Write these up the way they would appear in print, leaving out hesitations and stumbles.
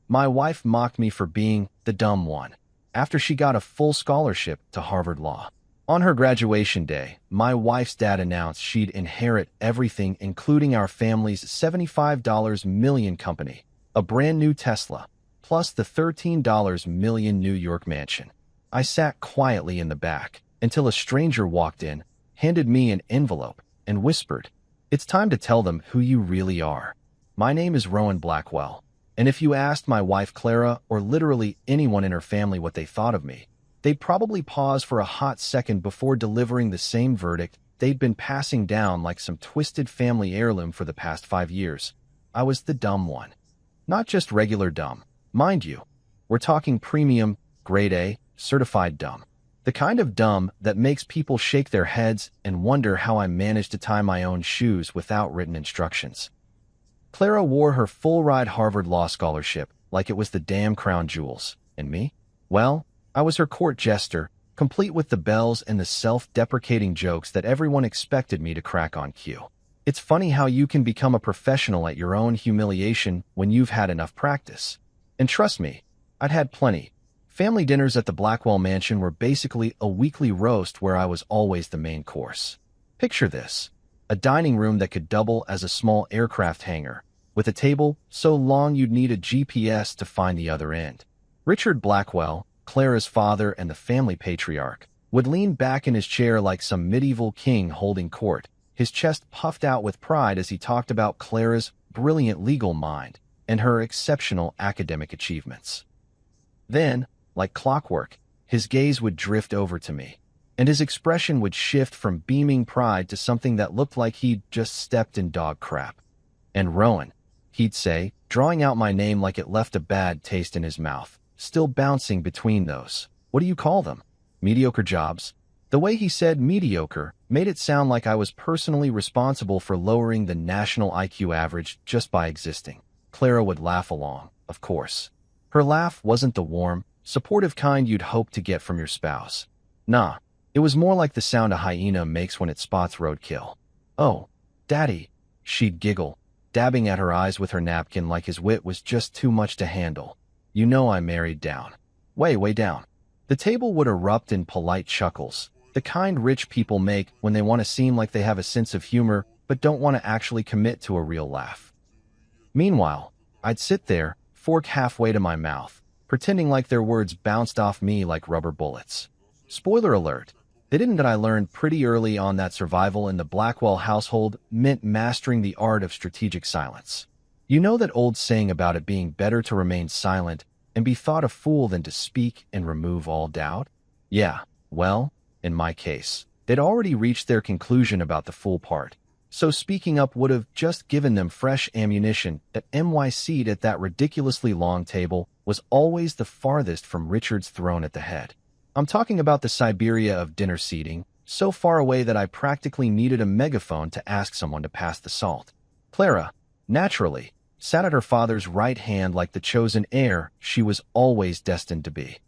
My wife mocked me for being the dumb one after she got a full scholarship to Harvard Law. On her graduation day, my wife's dad announced she'd inherit everything, including our family's $75 million company, a brand new Tesla, plus the $13 million New York mansion. I sat quietly in the back until a stranger walked in, handed me an envelope, and whispered, "It's time to tell them who you really are. My name is Rowan Blackwell, and if you asked my wife Clara or literally anyone in her family what they thought of me, they'd probably pause for a hot second before delivering the same verdict they'd been passing down like some twisted family heirloom for the past 5 years. I was the dumb one. Not just regular dumb. Mind you, we're talking premium, grade A, certified dumb. The kind of dumb that makes people shake their heads and wonder how I managed to tie my own shoes without written instructions. Clara wore her full-ride Harvard Law scholarship like it was the damn crown jewels. And me? Well, I was her court jester, complete with the bells and the self-deprecating jokes that everyone expected me to crack on cue. It's funny how you can become a professional at your own humiliation when you've had enough practice. And trust me, I'd had plenty. Family dinners at the Blackwell Mansion were basically a weekly roast where I was always the main course. Picture this: a dining room that could double as a small aircraft hangar, with a table so long you'd need a GPS to find the other end. Richard Blackwell, Clara's father and the family patriarch, would lean back in his chair like some medieval king holding court, his chest puffed out with pride as he talked about Clara's brilliant legal mind and her exceptional academic achievements. Then, like clockwork, his gaze would drift over to me, and his expression would shift from beaming pride to something that looked like he'd just stepped in dog crap. "And Rowan," he'd say, drawing out my name like it left a bad taste in his mouth, still bouncing between those. What do you call them? Mediocre jobs? The way he said mediocre made it sound like I was personally responsible for lowering the national IQ average just by existing. Clara would laugh along, of course. Her laugh wasn't the warm, supportive kind you'd hope to get from your spouse. Nah, it was more like the sound a hyena makes when it spots roadkill. "Oh, Daddy," she'd giggle, dabbing at her eyes with her napkin like his wit was just too much to handle. "You know I married down. Way down." The table would erupt in polite chuckles, the kind rich people make when they want to seem like they have a sense of humor but don't want to actually commit to a real laugh. Meanwhile, I'd sit there, fork halfway to my mouth, pretending like their words bounced off me like rubber bullets. Spoiler alert, they didn't. I learned pretty early on that survival in the Blackwell household meant mastering the art of strategic silence. You know that old saying about it being better to remain silent and be thought a fool than to speak and remove all doubt? Yeah, well, in my case, they'd already reached their conclusion about the fool part, so speaking up would have just given them fresh ammunition. That my seat at that ridiculously long table was always the farthest from Richard's throne at the head. I'm talking about the Siberia of dinner seating, so far away that I practically needed a megaphone to ask someone to pass the salt. Clara, naturally, sat at her father's right hand like the chosen heir she was always destined to be.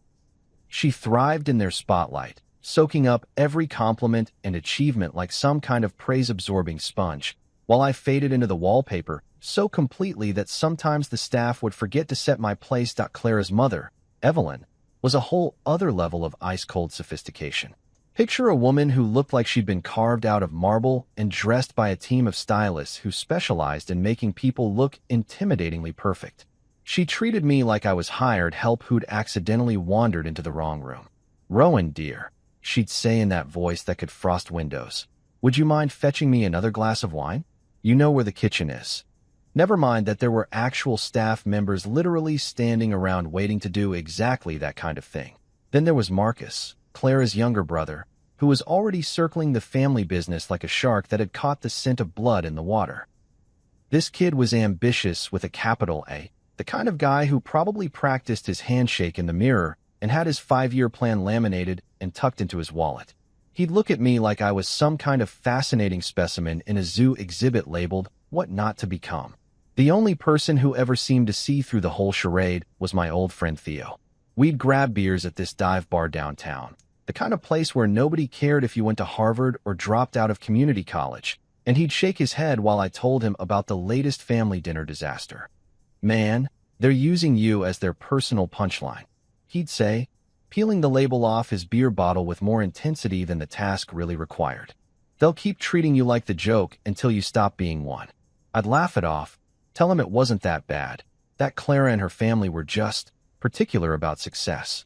She thrived in their spotlight, soaking up every compliment and achievement like some kind of praise-absorbing sponge, while I faded into the wallpaper so completely that sometimes the staff would forget to set my place. Clara's mother, Evelyn, was a whole other level of ice-cold sophistication. Picture a woman who looked like she'd been carved out of marble and dressed by a team of stylists who specialized in making people look intimidatingly perfect. She treated me like I was hired help who'd accidentally wandered into the wrong room. "Rowan, dear," she'd say in that voice that could frost windows, "would you mind fetching me another glass of wine? You know where the kitchen is." Never mind that there were actual staff members literally standing around waiting to do exactly that kind of thing. Then there was Marcus, Clara's younger brother, who was already circling the family business like a shark that had caught the scent of blood in the water. This kid was ambitious with a capital A, the kind of guy who probably practiced his handshake in the mirror and had his 5-year plan laminated and tucked into his wallet. He'd look at me like I was some kind of fascinating specimen in a zoo exhibit labeled "What Not to Become." The only person who ever seemed to see through the whole charade was my old friend Theo. We'd grab beers at this dive bar downtown, the kind of place where nobody cared if you went to Harvard or dropped out of community college, and he'd shake his head while I told him about the latest family dinner disaster. Man, They're using you as their personal punchline, he'd say, peeling the label off his beer bottle with more intensity than the task really required. They'll keep treating you like the joke until you stop being one. I'd laugh it off, tell him it wasn't that bad, that Clara and her family were just particular about success.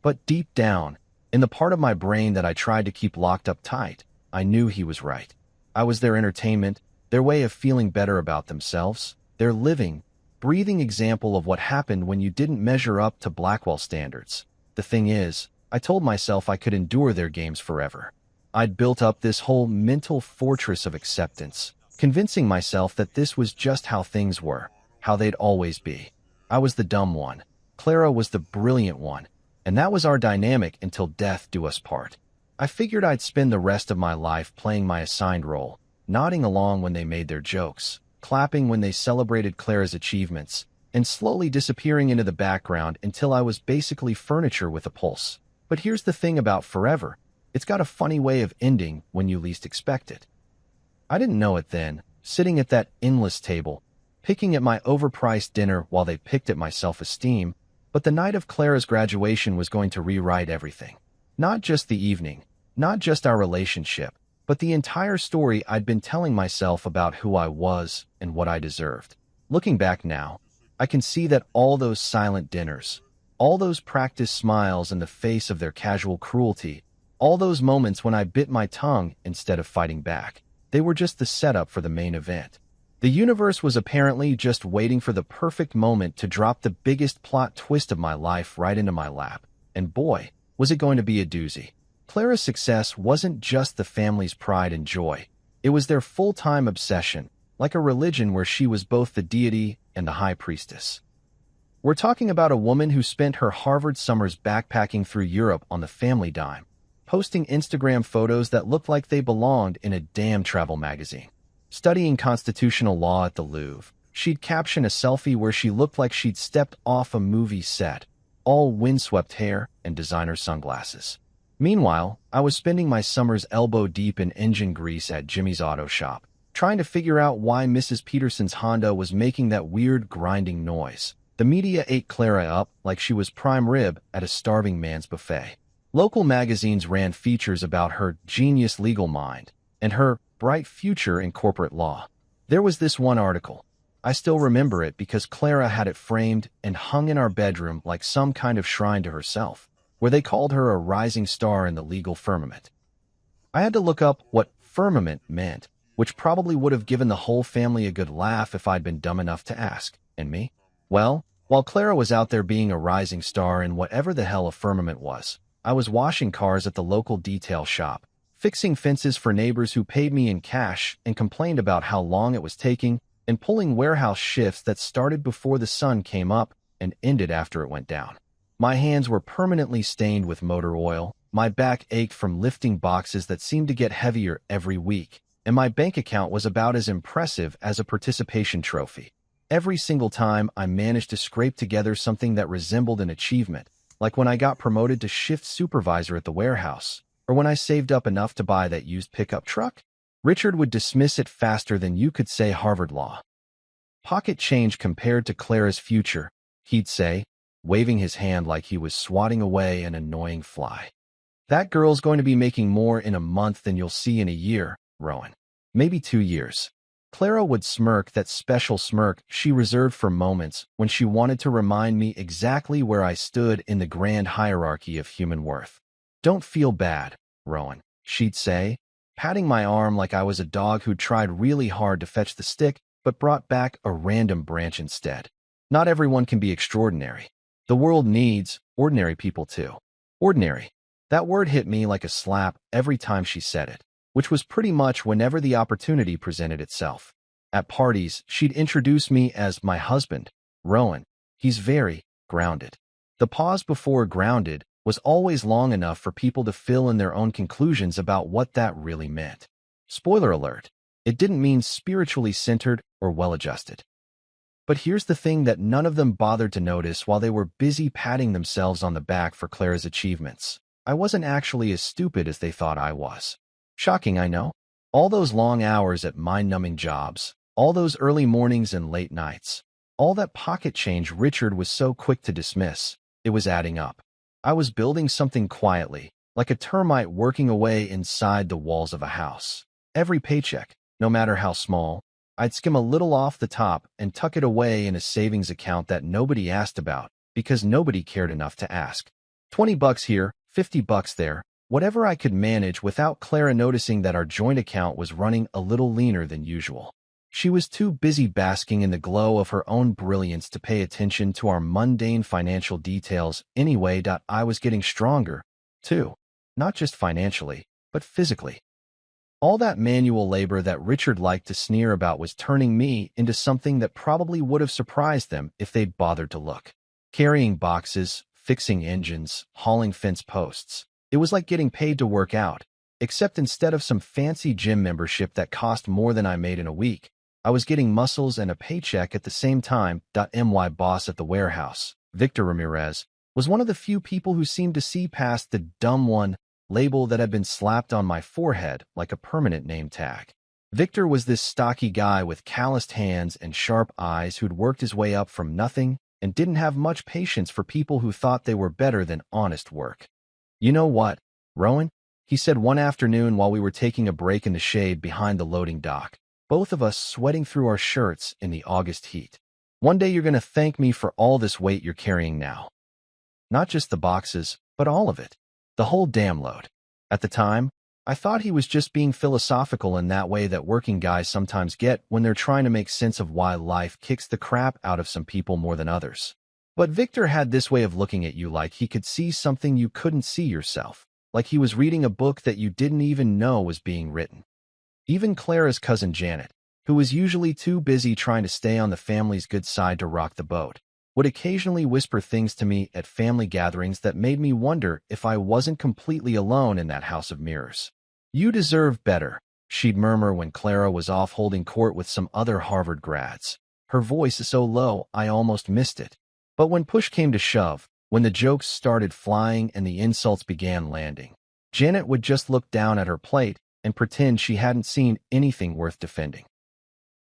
But deep down, in the part of my brain that I tried to keep locked up tight, I knew he was right. I was their entertainment, their way of feeling better about themselves, their living, breathing example of what happened when you didn't measure up to Blackwell standards. The thing is, I told myself I could endure their games forever. I'd built up this whole mental fortress of acceptance, convincing myself that this was just how things were, how they'd always be. I was the dumb one. Clara was the brilliant one, and that was our dynamic until death do us part. I figured I'd spend the rest of my life playing my assigned role, nodding along when they made their jokes, clapping when they celebrated Clara's achievements, and slowly disappearing into the background until I was basically furniture with a pulse. But here's the thing about forever. It's got a funny way of ending when you least expect it. I didn't know it then, sitting at that endless table, picking at my overpriced dinner while they picked at my self-esteem, but the night of Clara's graduation was going to rewrite everything. Not just the evening, not just our relationship, but the entire story I'd been telling myself about who I was and what I deserved. Looking back now, I can see that all those silent dinners, all those practiced smiles in the face of their casual cruelty, all those moments when I bit my tongue instead of fighting back, they were just the setup for the main event. The universe was apparently just waiting for the perfect moment to drop the biggest plot twist of my life right into my lap. And boy, was it going to be a doozy. Clara's success wasn't just the family's pride and joy. It was their full-time obsession, like a religion where she was both the deity and the high priestess. We're talking about a woman who spent her Harvard summers backpacking through Europe on the family dime, posting Instagram photos that looked like they belonged in a damn travel magazine. Studying constitutional law at the Louvre, she'd caption a selfie where she looked like she'd stepped off a movie set, all windswept hair and designer sunglasses. Meanwhile, I was spending my summers elbow-deep in engine grease at Jimmy's auto shop, trying to figure out why Mrs. Peterson's Honda was making that weird grinding noise. The media ate Clara up like she was prime rib at a starving man's buffet. Local magazines ran features about her genius legal mind and her bright future in corporate law. There was this one article. I still remember it because Clara had it framed and hung in our bedroom like some kind of shrine to herself, where they called her a rising star in the legal firmament. I had to look up what firmament meant, which probably would have given the whole family a good laugh if I'd been dumb enough to ask. And me? Well, while Clara was out there being a rising star in whatever the hell a firmament was, I was washing cars at the local detail shop, fixing fences for neighbors who paid me in cash and complained about how long it was taking, and pulling warehouse shifts that started before the sun came up and ended after it went down. My hands were permanently stained with motor oil, my back ached from lifting boxes that seemed to get heavier every week, and my bank account was about as impressive as a participation trophy. Every single time I managed to scrape together something that resembled an achievement, like when I got promoted to shift supervisor at the warehouse, or when I saved up enough to buy that used pickup truck, Richard would dismiss it faster than you could say Harvard law. Pocket change compared to Clara's future, he'd say, waving his hand like he was swatting away an annoying fly. That girl's going to be making more in a month than you'll see in a year, Rowan. Maybe 2 years. Clara would smirk, that special smirk she reserved for moments when she wanted to remind me exactly where I stood in the grand hierarchy of human worth. Don't feel bad, Rowan, she'd say, patting my arm like I was a dog who'd tried really hard to fetch the stick but brought back a random branch instead. Not everyone can be extraordinary. The world needs ordinary people too. Ordinary. That word hit me like a slap every time she said it, which was pretty much whenever the opportunity presented itself. At parties, she'd introduce me as my husband, Rowan. He's very grounded. The pause before grounded was always long enough for people to fill in their own conclusions about what that really meant. Spoiler alert, it didn't mean spiritually centered or well-adjusted. But here's the thing that none of them bothered to notice while they were busy patting themselves on the back for Clara's achievements. I wasn't actually as stupid as they thought I was. Shocking, I know. All those long hours at mind-numbing jobs, all those early mornings and late nights, All that pocket change Richard was so quick to dismiss, it was adding up. I was building something quietly, like a termite working away inside the walls of a house. Every paycheck, no matter how small, I'd skim a little off the top and tuck it away in a savings account that nobody asked about, because nobody cared enough to ask. $20 here, $50 there, whatever I could manage without Clara noticing that our joint account was running a little leaner than usual. She was too busy basking in the glow of her own brilliance to pay attention to our mundane financial details anyway. I was getting stronger, too, not just financially, but physically. All that manual labor that Richard liked to sneer about was turning me into something that probably would have surprised them if they'd bothered to look. Carrying boxes, fixing engines, hauling fence posts. It was like getting paid to work out, except instead of some fancy gym membership that cost more than I made in a week, I was getting muscles and a paycheck at the same time. My boss at the warehouse, Victor Ramirez, was one of the few people who seemed to see past the dumb one label that had been slapped on my forehead like a permanent name tag. Victor was this stocky guy with calloused hands and sharp eyes who'd worked his way up from nothing and didn't have much patience for people who thought they were better than honest work. "You know what, Rowan?" he said one afternoon while we were taking a break in the shade behind the loading dock, both of us sweating through our shirts in the August heat. "One day you're going to thank me for all this weight you're carrying now. Not just the boxes, but all of it. The whole damn load." At the time, I thought he was just being philosophical in that way that working guys sometimes get when they're trying to make sense of why life kicks the crap out of some people more than others. But Victor had this way of looking at you like he could see something you couldn't see yourself, like he was reading a book that you didn't even know was being written. Even Clara's cousin Janet, who was usually too busy trying to stay on the family's good side to rock the boat, would occasionally whisper things to me at family gatherings that made me wonder if I wasn't completely alone in that house of mirrors. "You deserve better," she'd murmur when Clara was off holding court with some other Harvard grads. Her voice is so low I almost missed it. But when push came to shove, when the jokes started flying and the insults began landing, Janet would just look down at her plate and pretend she hadn't seen anything worth defending.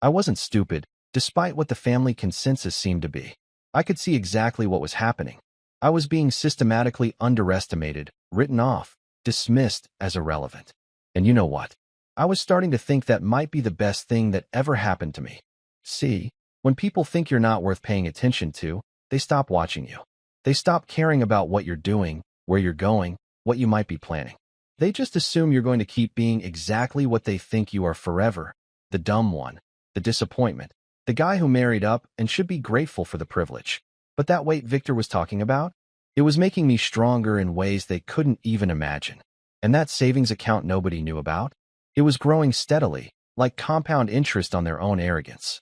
I wasn't stupid, despite what the family consensus seemed to be. I could see exactly what was happening. I was being systematically underestimated, written off, dismissed as irrelevant. And you know what? I was starting to think that might be the best thing that ever happened to me. See, when people think you're not worth paying attention to, they stop watching you. They stop caring about what you're doing, where you're going, what you might be planning. They just assume you're going to keep being exactly what they think you are forever. The dumb one, the disappointment, the guy who married up and should be grateful for the privilege. But that weight Victor was talking about? It was making me stronger in ways they couldn't even imagine. And that savings account nobody knew about? It was growing steadily, like compound interest on their own arrogance.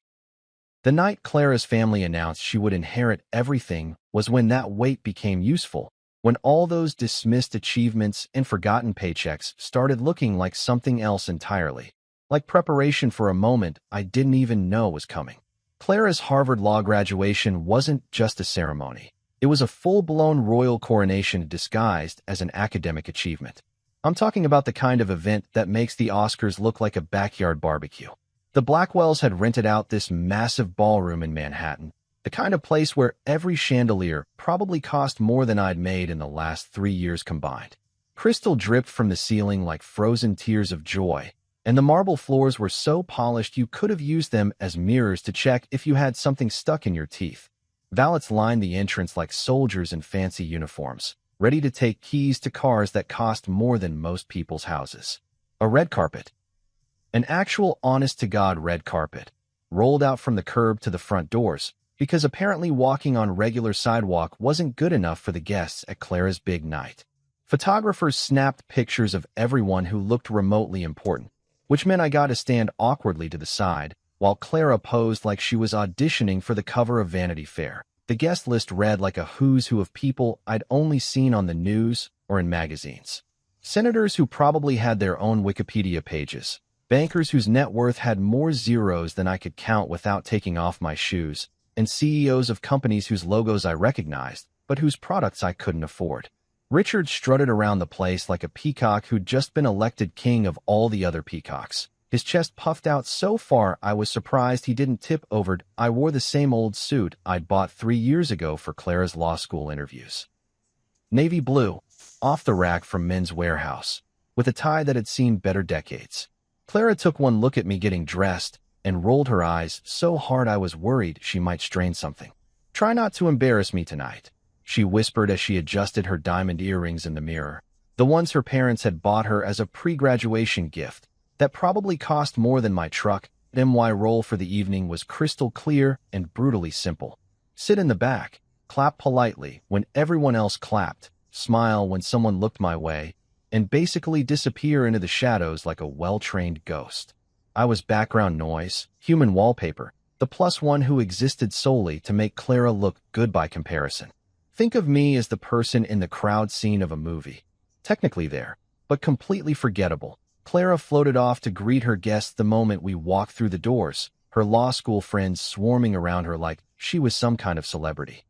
The night Clara's family announced she would inherit everything was when that weight became useful, when all those dismissed achievements and forgotten paychecks started looking like something else entirely, like preparation for a moment I didn't even know was coming. Clara's Harvard Law graduation wasn't just a ceremony. It was a full-blown royal coronation disguised as an academic achievement. I'm talking about the kind of event that makes the Oscars look like a backyard barbecue. The Blackwells had rented out this massive ballroom in Manhattan, the kind of place where every chandelier probably cost more than I'd made in the last 3 years combined. Crystal dripped from the ceiling like frozen tears of joy, and the marble floors were so polished you could have used them as mirrors to check if you had something stuck in your teeth. Valets lined the entrance like soldiers in fancy uniforms, ready to take keys to cars that cost more than most people's houses. A red carpet. An actual honest-to-God red carpet, rolled out from the curb to the front doors, because apparently walking on regular sidewalk wasn't good enough for the guests at Clara's big night. Photographers snapped pictures of everyone who looked remotely important, which meant I got to stand awkwardly to the side, while Clara posed like she was auditioning for the cover of Vanity Fair. The guest list read like a who's who of people I'd only seen on the news or in magazines. Senators who probably had their own Wikipedia pages, bankers whose net worth had more zeros than I could count without taking off my shoes, and CEOs of companies whose logos I recognized, but whose products I couldn't afford. Richard strutted around the place like a peacock who'd just been elected king of all the other peacocks. His chest puffed out so far I was surprised he didn't tip over. I wore the same old suit I'd bought 3 years ago for Clara's law school interviews. Navy blue, off the rack from Men's Warehouse, with a tie that had seen better decades. Clara took one look at me getting dressed and rolled her eyes so hard I was worried she might strain something. "Try not to embarrass me tonight," she whispered as she adjusted her diamond earrings in the mirror, the ones her parents had bought her as a pre-graduation gift that probably cost more than my truck. My role for the evening was crystal clear and brutally simple. Sit in the back, clap politely when everyone else clapped, smile when someone looked my way, and basically disappear into the shadows like a well-trained ghost. I was background noise, human wallpaper, the plus one who existed solely to make Clara look good by comparison. Think of me as the person in the crowd scene of a movie. Technically there, but completely forgettable. Clara floated off to greet her guests the moment we walked through the doors, her law school friends swarming around her like she was some kind of celebrity.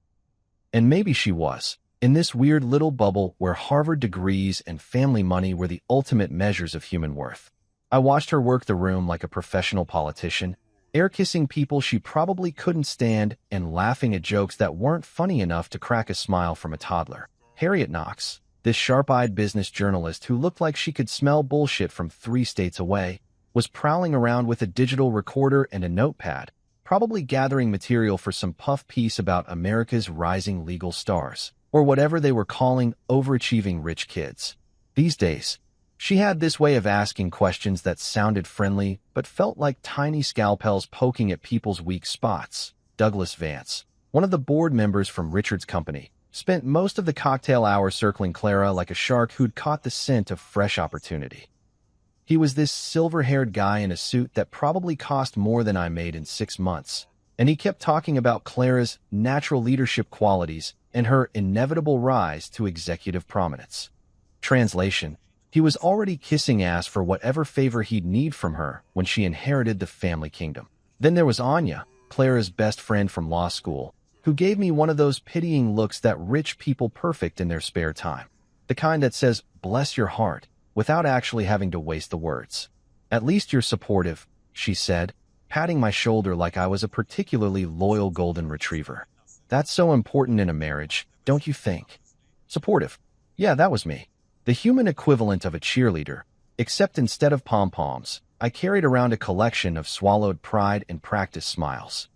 And maybe she was, in this weird little bubble where Harvard degrees and family money were the ultimate measures of human worth. I watched her work the room like a professional politician, air-kissing people she probably couldn't stand and laughing at jokes that weren't funny enough to crack a smile from a toddler. Harriet Knox, this sharp-eyed business journalist who looked like she could smell bullshit from 3 states away, was prowling around with a digital recorder and a notepad, probably gathering material for some puff piece about America's rising legal stars, or whatever they were calling overachieving rich kids. These days, she had this way of asking questions that sounded friendly but felt like tiny scalpels poking at people's weak spots. Douglas Vance, one of the board members from Richard's company, spent most of the cocktail hour circling Clara like a shark who'd caught the scent of fresh opportunity. He was this silver-haired guy in a suit that probably cost more than I made in 6 months, and he kept talking about Clara's natural leadership qualities and her inevitable rise to executive prominence. Translation: he was already kissing ass for whatever favor he'd need from her when she inherited the family kingdom. Then there was Anya, Clara's best friend from law school, who gave me one of those pitying looks that rich people perfect in their spare time. The kind that says, "Bless your heart," without actually having to waste the words. "At least you're supportive," she said, patting my shoulder like I was a particularly loyal golden retriever. "That's so important in a marriage, don't you think?" Supportive. Yeah, that was me. The human equivalent of a cheerleader, except instead of pom-poms, I carried around a collection of swallowed pride and practiced smiles.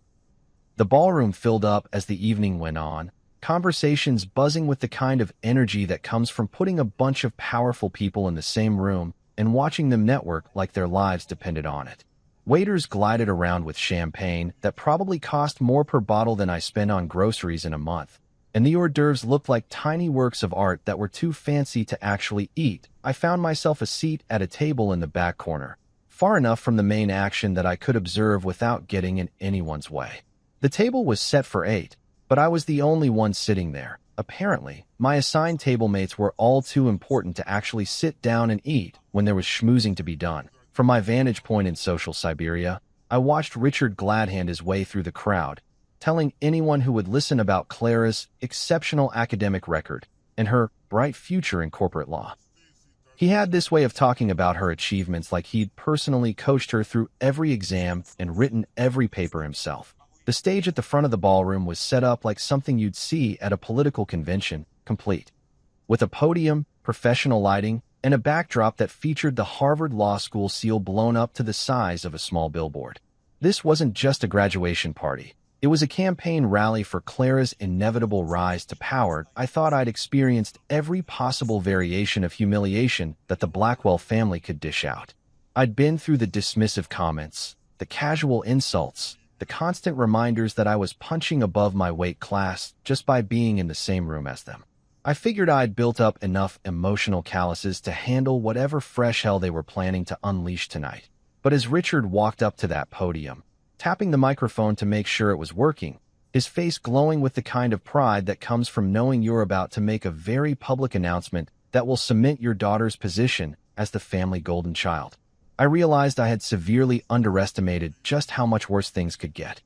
The ballroom filled up as the evening went on, conversations buzzing with the kind of energy that comes from putting a bunch of powerful people in the same room and watching them network like their lives depended on it. Waiters glided around with champagne that probably cost more per bottle than I spend on groceries in a month, and the hors d'oeuvres looked like tiny works of art that were too fancy to actually eat. I found myself a seat at a table in the back corner, far enough from the main action that I could observe without getting in anyone's way. The table was set for 8, but I was the only one sitting there. Apparently, my assigned table mates were all too important to actually sit down and eat when there was schmoozing to be done. From my vantage point in social Siberia, I watched Richard Gladhand his way through the crowd, telling anyone who would listen about Clara's exceptional academic record and her bright future in corporate law. He had this way of talking about her achievements like he'd personally coached her through every exam and written every paper himself. The stage at the front of the ballroom was set up like something you'd see at a political convention, complete with a podium, professional lighting, and a backdrop that featured the Harvard Law School seal blown up to the size of a small billboard. This wasn't just a graduation party. It was a campaign rally for Clara's inevitable rise to power. I thought I'd experienced every possible variation of humiliation that the Blackwell family could dish out. I'd been through the dismissive comments, the casual insults, the constant reminders that I was punching above my weight class just by being in the same room as them. I figured I'd built up enough emotional calluses to handle whatever fresh hell they were planning to unleash tonight. But as Richard walked up to that podium, tapping the microphone to make sure it was working, his face glowing with the kind of pride that comes from knowing you're about to make a very public announcement that will cement your daughter's position as the family golden child, I realized I had severely underestimated just how much worse things could get.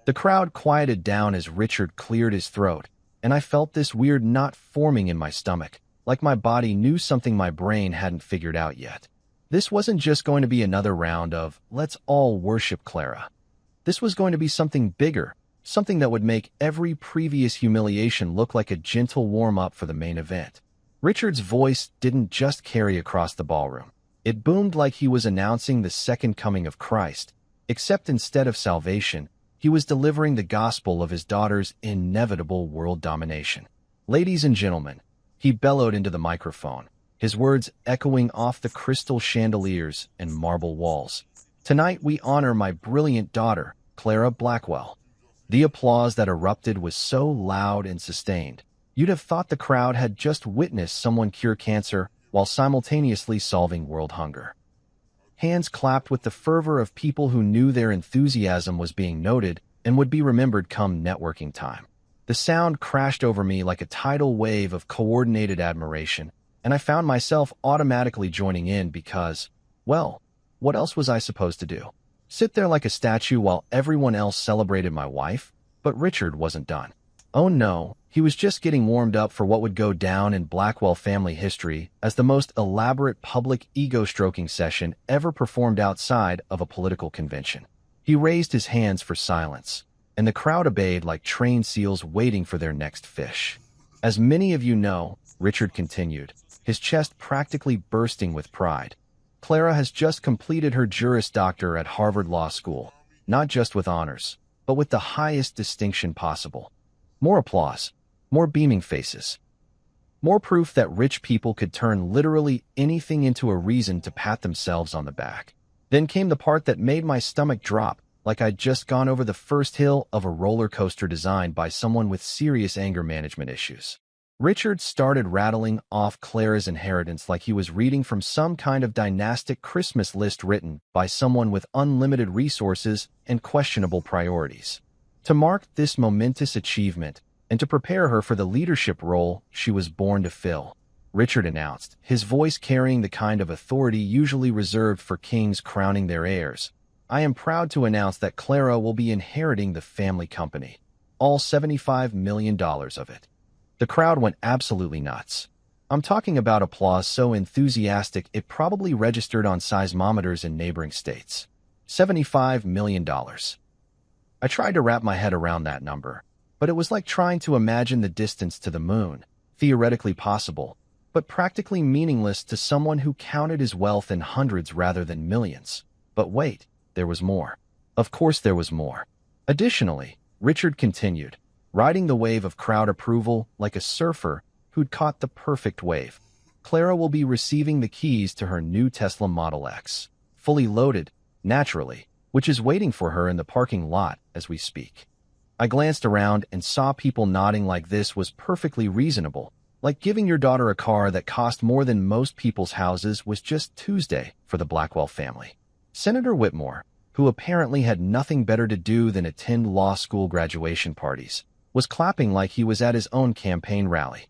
The crowd quieted down as Richard cleared his throat, and I felt this weird knot forming in my stomach, like my body knew something my brain hadn't figured out yet. This wasn't just going to be another round of, let's all worship Clara. This was going to be something bigger, something that would make every previous humiliation look like a gentle warm-up for the main event. Richard's voice didn't just carry across the ballroom. It boomed like he was announcing the second coming of Christ, except instead of salvation, he was delivering the gospel of his daughter's inevitable world domination. Ladies and gentlemen, he bellowed into the microphone, his words echoing off the crystal chandeliers and marble walls. Tonight we honor my brilliant daughter, Clara Blackwell. The applause that erupted was so loud and sustained, you'd have thought the crowd had just witnessed someone cure cancer while simultaneously solving world hunger. Hands clapped with the fervor of people who knew their enthusiasm was being noted and would be remembered come networking time. The sound crashed over me like a tidal wave of coordinated admiration, and I found myself automatically joining in because, well, what else was I supposed to do? Sit there like a statue while everyone else celebrated my wife? But Richard wasn't done. Oh no, he was just getting warmed up for what would go down in Blackwell family history as the most elaborate public ego-stroking session ever performed outside of a political convention. He raised his hands for silence, and the crowd obeyed like trained seals waiting for their next fish. As many of you know, Richard continued, his chest practically bursting with pride, Clara has just completed her Juris Doctor at Harvard Law School, not just with honors, but with the highest distinction possible. More applause, more beaming faces, more proof that rich people could turn literally anything into a reason to pat themselves on the back. Then came the part that made my stomach drop, like I'd just gone over the first hill of a roller coaster designed by someone with serious anger management issues. Richard started rattling off Clara's inheritance like he was reading from some kind of dynastic Christmas list written by someone with unlimited resources and questionable priorities. To mark this momentous achievement, and to prepare her for the leadership role she was born to fill, Richard announced, his voice carrying the kind of authority usually reserved for kings crowning their heirs, I am proud to announce that Clara will be inheriting the family company, all $75 million of it. The crowd went absolutely nuts. I'm talking about applause so enthusiastic it probably registered on seismometers in neighboring states. $75 million. I tried to wrap my head around that number, but it was like trying to imagine the distance to the moon, theoretically possible, but practically meaningless to someone who counted his wealth in hundreds rather than millions. But wait, there was more. Of course there was more. Additionally, Richard continued, riding the wave of crowd approval like a surfer who'd caught the perfect wave. Clara will be receiving the keys to her new Tesla Model X, fully loaded, naturally, which is waiting for her in the parking lot as we speak. I glanced around and saw people nodding like this was perfectly reasonable, like giving your daughter a car that cost more than most people's houses was just Tuesday for the Blackwell family. Senator Whitmore, who apparently had nothing better to do than attend law school graduation parties, was clapping like he was at his own campaign rally.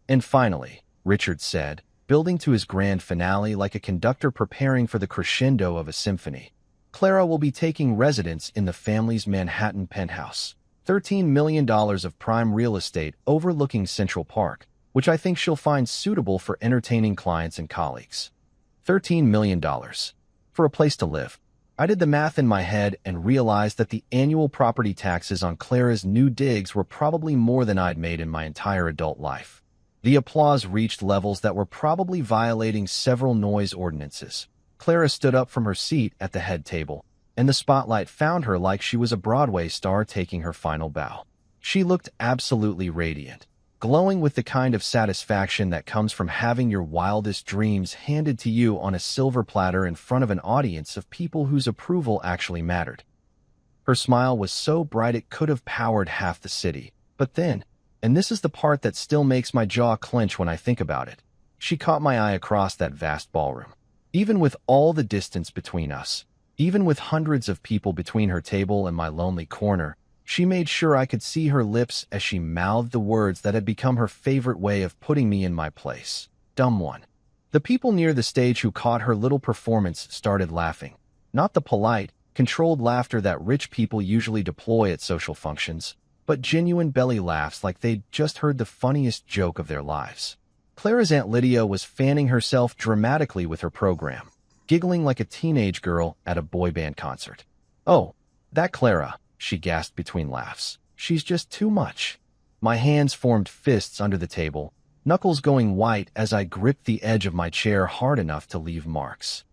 And finally, Richard said, building to his grand finale like a conductor preparing for the crescendo of a symphony, Clara will be taking residence in the family's Manhattan penthouse, $13 million of prime real estate overlooking Central Park, which I think she'll find suitable for entertaining clients and colleagues. $13 million. For a place to live. I did the math in my head and realized that the annual property taxes on Clara's new digs were probably more than I'd made in my entire adult life. The applause reached levels that were probably violating several noise ordinances. Clara stood up from her seat at the head table, and the spotlight found her like she was a Broadway star taking her final bow. She looked absolutely radiant, glowing with the kind of satisfaction that comes from having your wildest dreams handed to you on a silver platter in front of an audience of people whose approval actually mattered. Her smile was so bright it could have powered half the city. But then, and this is the part that still makes my jaw clench when I think about it, she caught my eye across that vast ballroom. Even with all the distance between us, even with hundreds of people between her table and my lonely corner, she made sure I could see her lips as she mouthed the words that had become her favorite way of putting me in my place. Dumb one. The people near the stage who caught her little performance started laughing. Not the polite, controlled laughter that rich people usually deploy at social functions, but genuine belly laughs like they'd just heard the funniest joke of their lives. Clara's Aunt Lydia was fanning herself dramatically with her program, giggling like a teenage girl at a boy band concert. "Oh, that Clara," she gasped between laughs. "She's just too much." My hands formed fists under the table, knuckles going white as I gripped the edge of my chair hard enough to leave marks.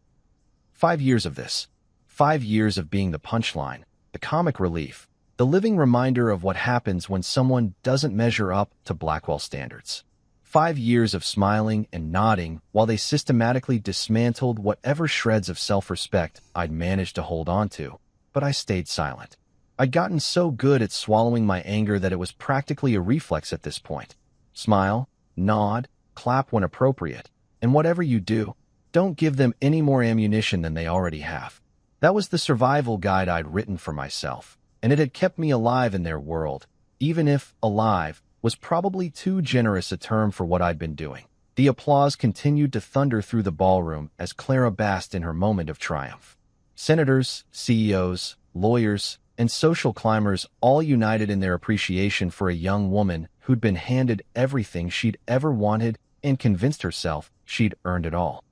5 years of this. 5 years of being the punchline, the comic relief, the living reminder of what happens when someone doesn't measure up to Blackwell standards. 5 years of smiling and nodding while they systematically dismantled whatever shreds of self-respect I'd managed to hold on to, but I stayed silent. I'd gotten so good at swallowing my anger that it was practically a reflex at this point. Smile, nod, clap when appropriate, and whatever you do, don't give them any more ammunition than they already have. That was the survival guide I'd written for myself, and it had kept me alive in their world, even if alive was probably too generous a term for what I'd been doing. The applause continued to thunder through the ballroom as Clara basked in her moment of triumph. Senators, CEOs, lawyers, and social climbers all united in their appreciation for a young woman who'd been handed everything she'd ever wanted and convinced herself she'd earned it all.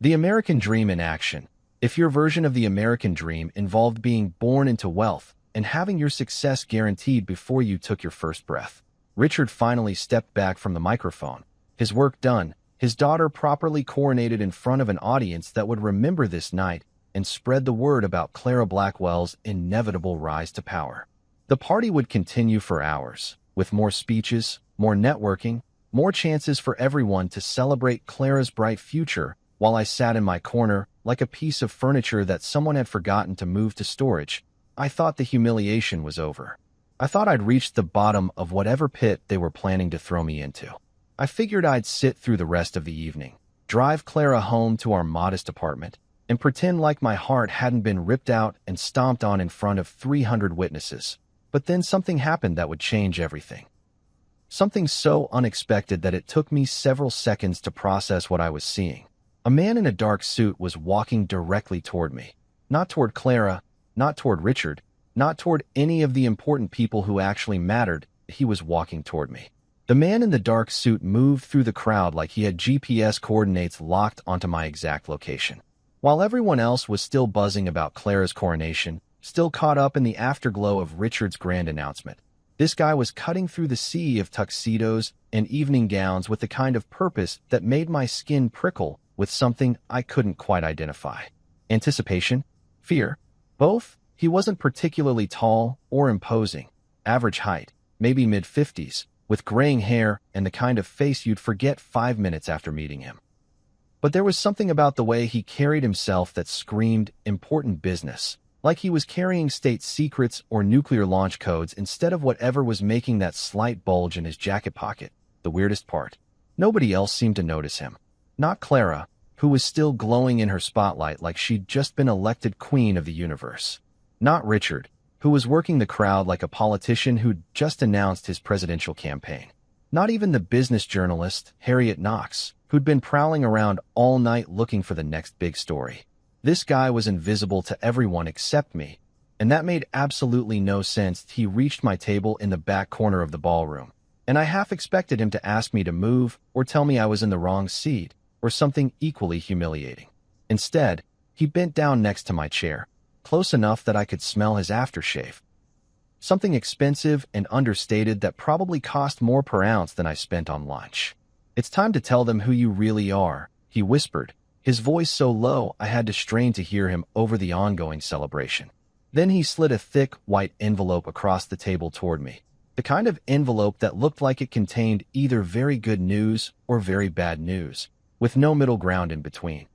The American dream in action. If your version of the American dream involved being born into wealth and having your success guaranteed before you took your first breath. Richard finally stepped back from the microphone. His work done, his daughter properly coronated in front of an audience that would remember this night and spread the word about Clara Blackwell's inevitable rise to power. The party would continue for hours, with more speeches, more networking, more chances for everyone to celebrate Clara's bright future, while I sat in my corner, like a piece of furniture that someone had forgotten to move to storage. I thought the humiliation was over. I thought I'd reached the bottom of whatever pit they were planning to throw me into. I figured I'd sit through the rest of the evening, drive Clara home to our modest apartment, and pretend like my heart hadn't been ripped out and stomped on in front of 300 witnesses. But then something happened that would change everything. Something so unexpected that it took me several seconds to process what I was seeing. A man in a dark suit was walking directly toward me. Not toward Clara, not toward Richard, not toward any of the important people who actually mattered. He was walking toward me. The man in the dark suit moved through the crowd like he had GPS coordinates locked onto my exact location. While everyone else was still buzzing about Clara's coronation, still caught up in the afterglow of Richard's grand announcement, this guy was cutting through the sea of tuxedos and evening gowns with the kind of purpose that made my skin prickle with something I couldn't quite identify. Anticipation? Fear? Both? He wasn't particularly tall or imposing. Average height, maybe mid-50s, with graying hair and the kind of face you'd forget 5 minutes after meeting him. But there was something about the way he carried himself that screamed important business, like he was carrying state secrets or nuclear launch codes instead of whatever was making that slight bulge in his jacket pocket. The weirdest part. Nobody else seemed to notice him. Not Clara, who was still glowing in her spotlight like she'd just been elected queen of the universe. Not Richard, who was working the crowd like a politician who'd just announced his presidential campaign. Not even the business journalist, Harriet Knox, who'd been prowling around all night looking for the next big story. This guy was invisible to everyone except me, and that made absolutely no sense. He reached my table in the back corner of the ballroom, and I half expected him to ask me to move or tell me I was in the wrong seat, or something equally humiliating. Instead, he bent down next to my chair, close enough that I could smell his aftershave. Something expensive and understated that probably cost more per ounce than I spent on lunch. "It's time to tell them who you really are," he whispered, his voice so low I had to strain to hear him over the ongoing celebration. Then he slid a thick, white envelope across the table toward me, the kind of envelope that looked like it contained either very good news or very bad news, with no middle ground in between.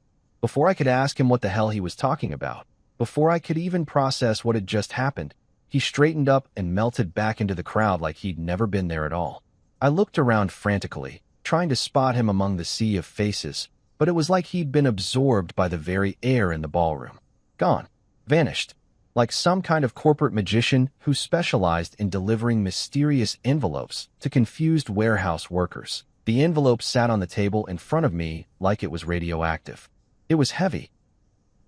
Before I could ask him what the hell he was talking about, before I could even process what had just happened, he straightened up and melted back into the crowd like he'd never been there at all. I looked around frantically, trying to spot him among the sea of faces, but it was like he'd been absorbed by the very air in the ballroom. Gone. Vanished. Like some kind of corporate magician who specialized in delivering mysterious envelopes to confused warehouse workers. The envelope sat on the table in front of me like it was radioactive. It was heavy.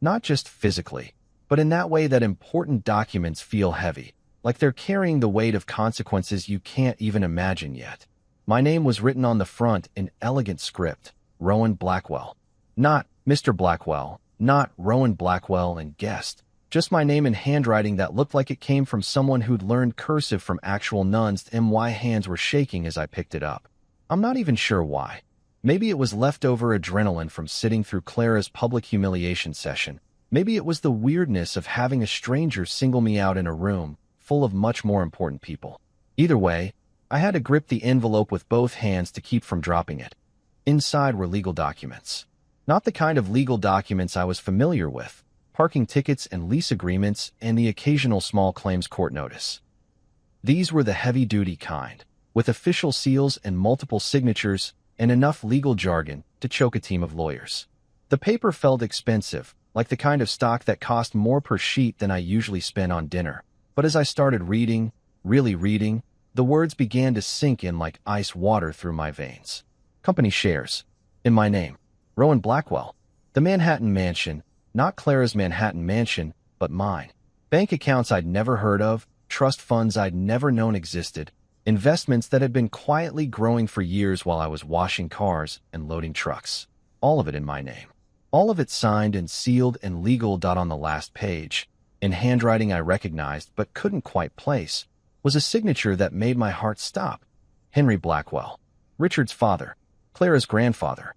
Not just physically, but in that way that important documents feel heavy, like they're carrying the weight of consequences you can't even imagine yet. My name was written on the front in elegant script, Rowan Blackwell. Not Mr. Blackwell, Not Rowan Blackwell and guest. Just my name in handwriting that looked like it came from someone who'd learned cursive from actual nuns. My hands were shaking as I picked it up. I'm not even sure why. Maybe it was leftover adrenaline from sitting through Clara's public humiliation session. Maybe it was the weirdness of having a stranger single me out in a room full of much more important people. Either way, I had to grip the envelope with both hands to keep from dropping it. Inside were legal documents. Not the kind of legal documents I was familiar with. Parking tickets and lease agreements and the occasional small claims court notice. These were the heavy-duty kind, with official seals and multiple signatures and enough legal jargon to choke a team of lawyers. The paper felt expensive, like the kind of stock that cost more per sheet than I usually spend on dinner. But as I started reading, really reading, the words began to sink in like ice water through my veins. Company shares. In my name. Rowan Blackwell. The Manhattan Mansion. Not Clara's Manhattan Mansion, but mine. Bank accounts I'd never heard of, trust funds I'd never known existed, investments that had been quietly growing for years while I was washing cars and loading trucks. All of it in my name. All of it signed and sealed and legal. On the last page, in handwriting I recognized but couldn't quite place, was a signature that made my heart stop. Henry Blackwell. Richard's father. Clara's grandfather.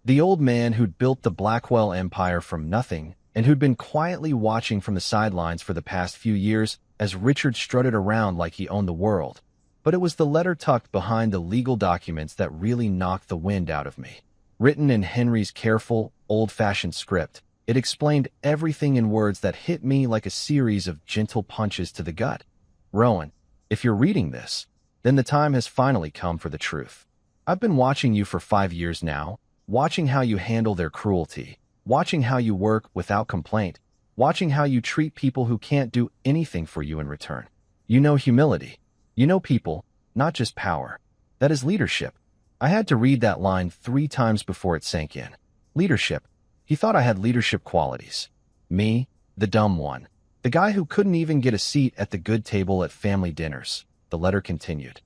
The old man who'd built the Blackwell empire from nothing and who'd been quietly watching from the sidelines for the past few years as Richard strutted around like he owned the world. But it was the letter tucked behind the legal documents that really knocked the wind out of me. Written in Henry's careful, old-fashioned script, it explained everything in words that hit me like a series of gentle punches to the gut. Rowan, if you're reading this, then the time has finally come for the truth. I've been watching you for 5 years now, watching how you handle their cruelty, watching how you work without complaint, watching how you treat people who can't do anything for you in return. You know humility. You know people, not just power. That is leadership. I had to read that line 3 times before it sank in. Leadership. He thought I had leadership qualities. Me, the dumb one. The guy who couldn't even get a seat at the good table at family dinners. The letter continued.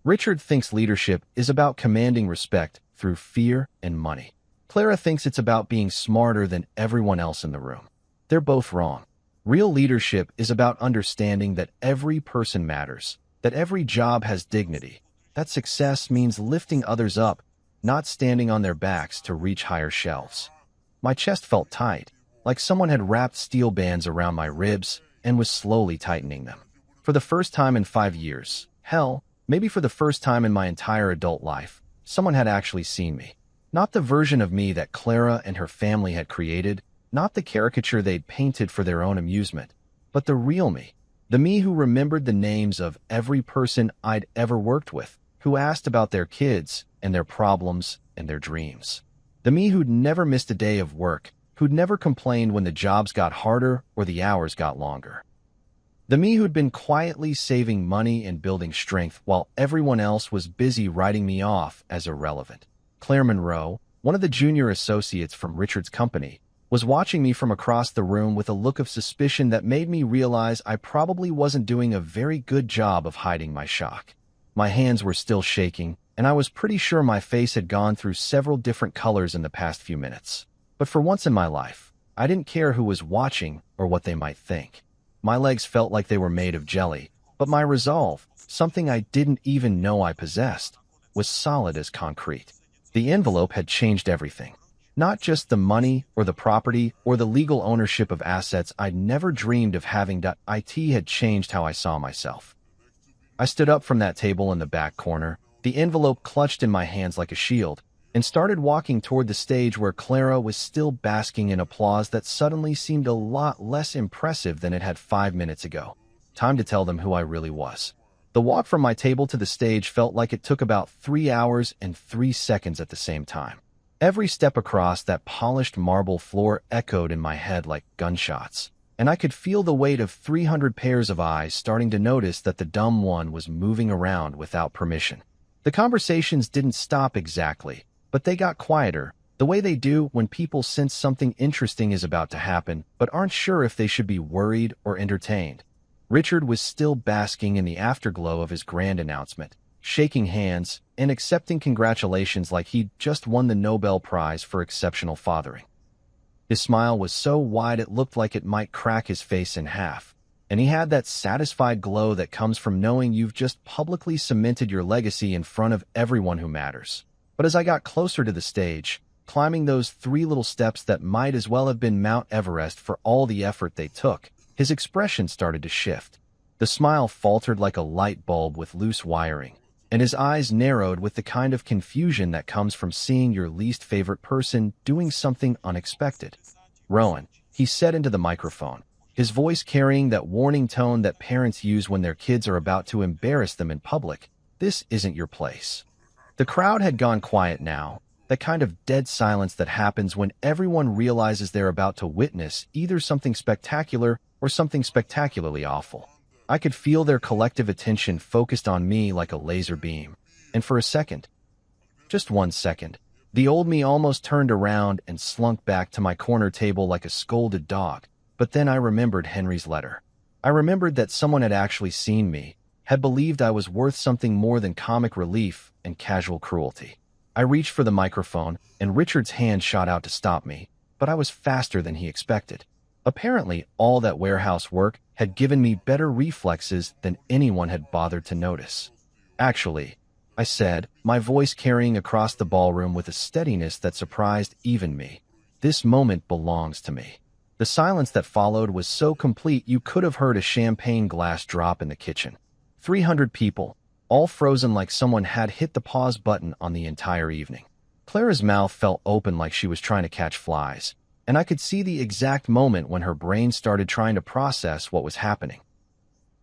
Richard thinks leadership is about commanding respect through fear and money. Clara thinks it's about being smarter than everyone else in the room. They're both wrong. Real leadership is about understanding that every person matters, that every job has dignity, that success means lifting others up, not standing on their backs to reach higher shelves. My chest felt tight, like someone had wrapped steel bands around my ribs and was slowly tightening them. For the first time in 5 years, hell, maybe for the first time in my entire adult life, someone had actually seen me. Not the version of me that Clara and her family had created, not the caricature they'd painted for their own amusement, but the real me. The me who remembered the names of every person I'd ever worked with, who asked about their kids and their problems and their dreams. The me who'd never missed a day of work, who'd never complained when the jobs got harder or the hours got longer. The me who'd been quietly saving money and building strength while everyone else was busy writing me off as irrelevant. Claire Monroe, one of the junior associates from Richard's company, was watching me from across the room with a look of suspicion that made me realize I probably wasn't doing a very good job of hiding my shock. My hands were still shaking, and I was pretty sure my face had gone through several different colors in the past few minutes. But for once in my life, I didn't care who was watching or what they might think. My legs felt like they were made of jelly, but my resolve, something I didn't even know I possessed, was solid as concrete. The envelope had changed everything. Not just the money or the property or the legal ownership of assets I'd never dreamed of having. It had changed how I saw myself. I stood up from that table in the back corner, the envelope clutched in my hands like a shield, and started walking toward the stage where Clara was still basking in applause that suddenly seemed a lot less impressive than it had 5 minutes ago. Time to tell them who I really was. The walk from my table to the stage felt like it took about 3 hours and 3 seconds at the same time. Every step across that polished marble floor echoed in my head like gunshots, and I could feel the weight of 300 pairs of eyes starting to notice that the dumb one was moving around without permission. The conversations didn't stop exactly, but they got quieter, the way they do when people sense something interesting is about to happen but aren't sure if they should be worried or entertained. Richard was still basking in the afterglow of his grand announcement, shaking hands and accepting congratulations like he'd just won the Nobel Prize for exceptional fathering. His smile was so wide it looked like it might crack his face in half, and he had that satisfied glow that comes from knowing you've just publicly cemented your legacy in front of everyone who matters. But as I got closer to the stage, climbing those 3 little steps that might as well have been Mount Everest for all the effort they took, his expression started to shift. The smile faltered like a light bulb with loose wiring, and his eyes narrowed with the kind of confusion that comes from seeing your least favorite person doing something unexpected. "Rowan," he said into the microphone, his voice carrying that warning tone that parents use when their kids are about to embarrass them in public, "this isn't your place." The crowd had gone quiet now, that kind of dead silence that happens when everyone realizes they're about to witness either something spectacular or something spectacularly awful. I could feel their collective attention focused on me like a laser beam. And for a second, just 1 second, the old me almost turned around and slunk back to my corner table like a scolded dog. But then I remembered Henry's letter. I remembered that someone had actually seen me, had believed I was worth something more than comic relief and casual cruelty. I reached for the microphone, and Richard's hand shot out to stop me, but I was faster than he expected. Apparently, all that warehouse work had given me better reflexes than anyone had bothered to notice. "Actually," I said, my voice carrying across the ballroom with a steadiness that surprised even me, "this moment belongs to me." The silence that followed was so complete you could have heard a champagne glass drop in the kitchen. 300 people, all frozen like someone had hit the pause button on the entire evening. Clara's mouth fell open like she was trying to catch flies, and I could see the exact moment when her brain started trying to process what was happening.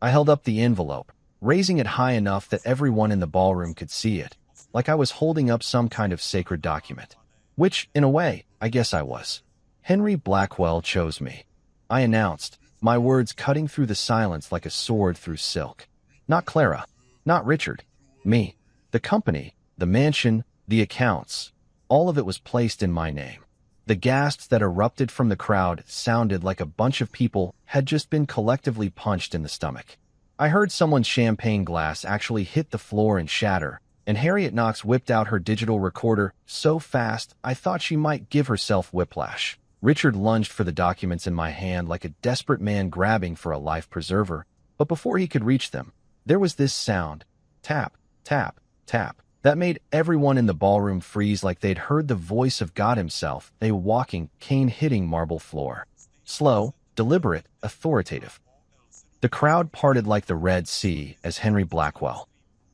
I held up the envelope, raising it high enough that everyone in the ballroom could see it, like I was holding up some kind of sacred document. Which, in a way, I guess I was. "Henry Blackwell chose me," I announced, my words cutting through the silence like a sword through silk. Not Clara, not Richard, me. The company, the mansion, the accounts, all of it was placed in my name. The gasps that erupted from the crowd sounded like a bunch of people had just been collectively punched in the stomach. I heard someone's champagne glass actually hit the floor and shatter, and Harriet Knox whipped out her digital recorder so fast I thought she might give herself whiplash. Richard lunged for the documents in my hand like a desperate man grabbing for a life preserver, but before he could reach them, there was this sound, tap, tap, tap, that made everyone in the ballroom freeze like they'd heard the voice of God himself, they walking, cane-hitting marble floor. Slow, deliberate, authoritative. The crowd parted like the Red Sea as Henry Blackwell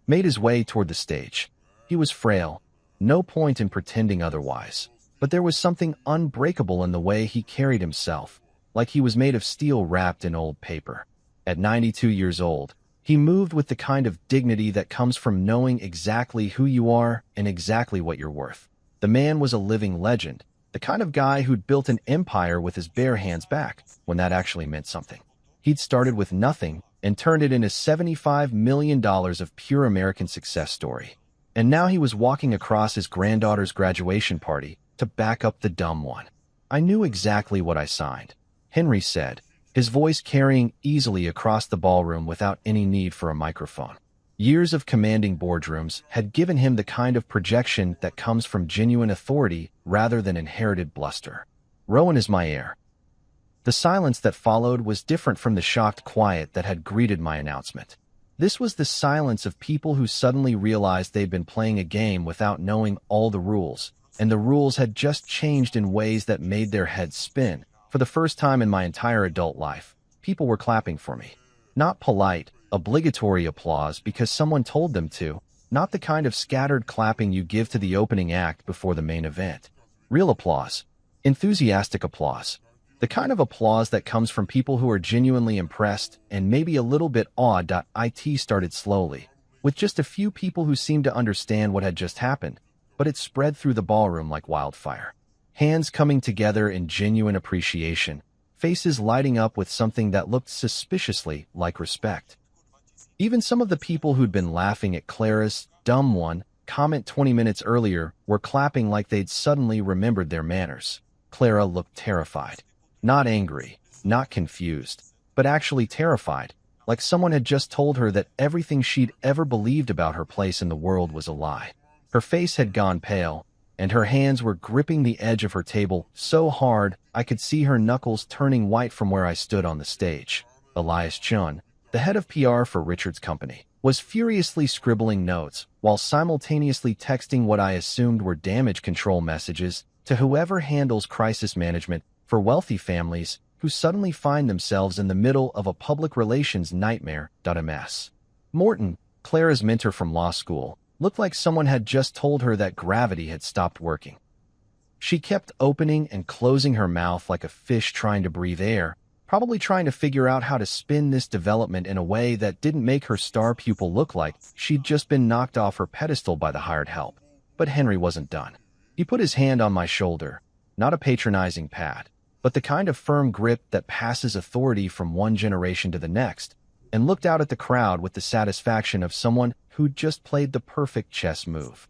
made his way toward the stage. He was frail, no point in pretending otherwise, but there was something unbreakable in the way he carried himself, like he was made of steel wrapped in old paper. At 92 years old, he moved with the kind of dignity that comes from knowing exactly who you are and exactly what you're worth. The man was a living legend, the kind of guy who'd built an empire with his bare hands back, when that actually meant something. He'd started with nothing and turned it into $75 million of pure American success story. And now he was walking across his granddaughter's graduation party to back up the dumb one. I knew exactly what I signed, Henry said, his voice carrying easily across the ballroom without any need for a microphone. Years of commanding boardrooms had given him the kind of projection that comes from genuine authority rather than inherited bluster. "Rowan is my heir." The silence that followed was different from the shocked quiet that had greeted my announcement. This was the silence of people who suddenly realized they'd been playing a game without knowing all the rules, and the rules had just changed in ways that made their heads spin. For the first time in my entire adult life, people were clapping for me. Not polite, obligatory applause because someone told them to, not the kind of scattered clapping you give to the opening act before the main event. Real applause. Enthusiastic applause. The kind of applause that comes from people who are genuinely impressed and maybe a little bit awed. It started slowly, with just a few people who seemed to understand what had just happened, but it spread through the ballroom like wildfire. Hands coming together in genuine appreciation, faces lighting up with something that looked suspiciously like respect. Even some of the people who'd been laughing at Clara's dumb one comment 20 minutes earlier were clapping like they'd suddenly remembered their manners. Clara looked terrified. Not angry, not confused, but actually terrified, like someone had just told her that everything she'd ever believed about her place in the world was a lie. Her face had gone pale, and her hands were gripping the edge of her table so hard I could see her knuckles turning white from where I stood on the stage. Elias Chun, the head of PR for Richard's company, was furiously scribbling notes while simultaneously texting what I assumed were damage control messages to whoever handles crisis management for wealthy families who suddenly find themselves in the middle of a public relations nightmare. MS. Morton, Clara's mentor from law school, looked like someone had just told her that gravity had stopped working. She kept opening and closing her mouth like a fish trying to breathe air, probably trying to figure out how to spin this development in a way that didn't make her star pupil look like she'd just been knocked off her pedestal by the hired help. But Henry wasn't done. He put his hand on my shoulder, not a patronizing pat, but the kind of firm grip that passes authority from one generation to the next, and looked out at the crowd with the satisfaction of someone who'd just played the perfect chess move.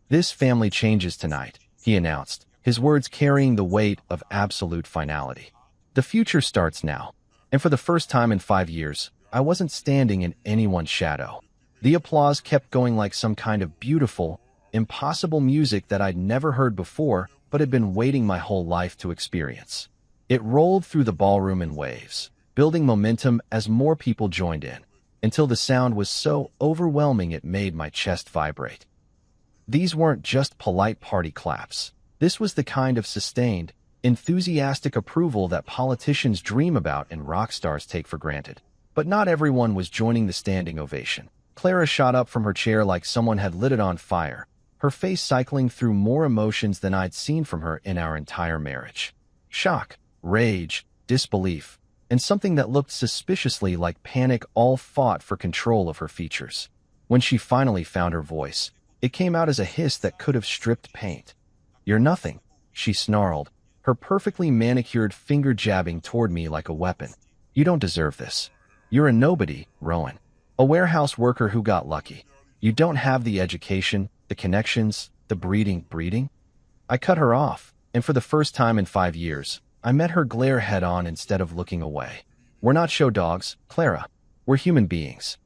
"This family changes tonight," he announced, his words carrying the weight of absolute finality. "The future starts now." And for the first time in 5 years, I wasn't standing in anyone's shadow. The applause kept going like some kind of beautiful, impossible music that I'd never heard before but had been waiting my whole life to experience. It rolled through the ballroom in waves, building momentum as more people joined in, until the sound was so overwhelming it made my chest vibrate. These weren't just polite party claps. This was the kind of sustained, enthusiastic approval that politicians dream about and rock stars take for granted. But not everyone was joining the standing ovation. Clara shot up from her chair like someone had lit it on fire, her face cycling through more emotions than I'd seen from her in our entire marriage. Shock, rage, disbelief, and something that looked suspiciously like panic all fought for control of her features. When she finally found her voice, it came out as a hiss that could have stripped paint. "You're nothing," she snarled, her perfectly manicured finger jabbing toward me like a weapon. "You don't deserve this. You're a nobody, Rowan. A warehouse worker who got lucky. You don't have the education, the connections, the breeding." I cut her off, and for the first time in 5 years, I met her glare head-on instead of looking away. "We're not show dogs, Clara. We're human beings.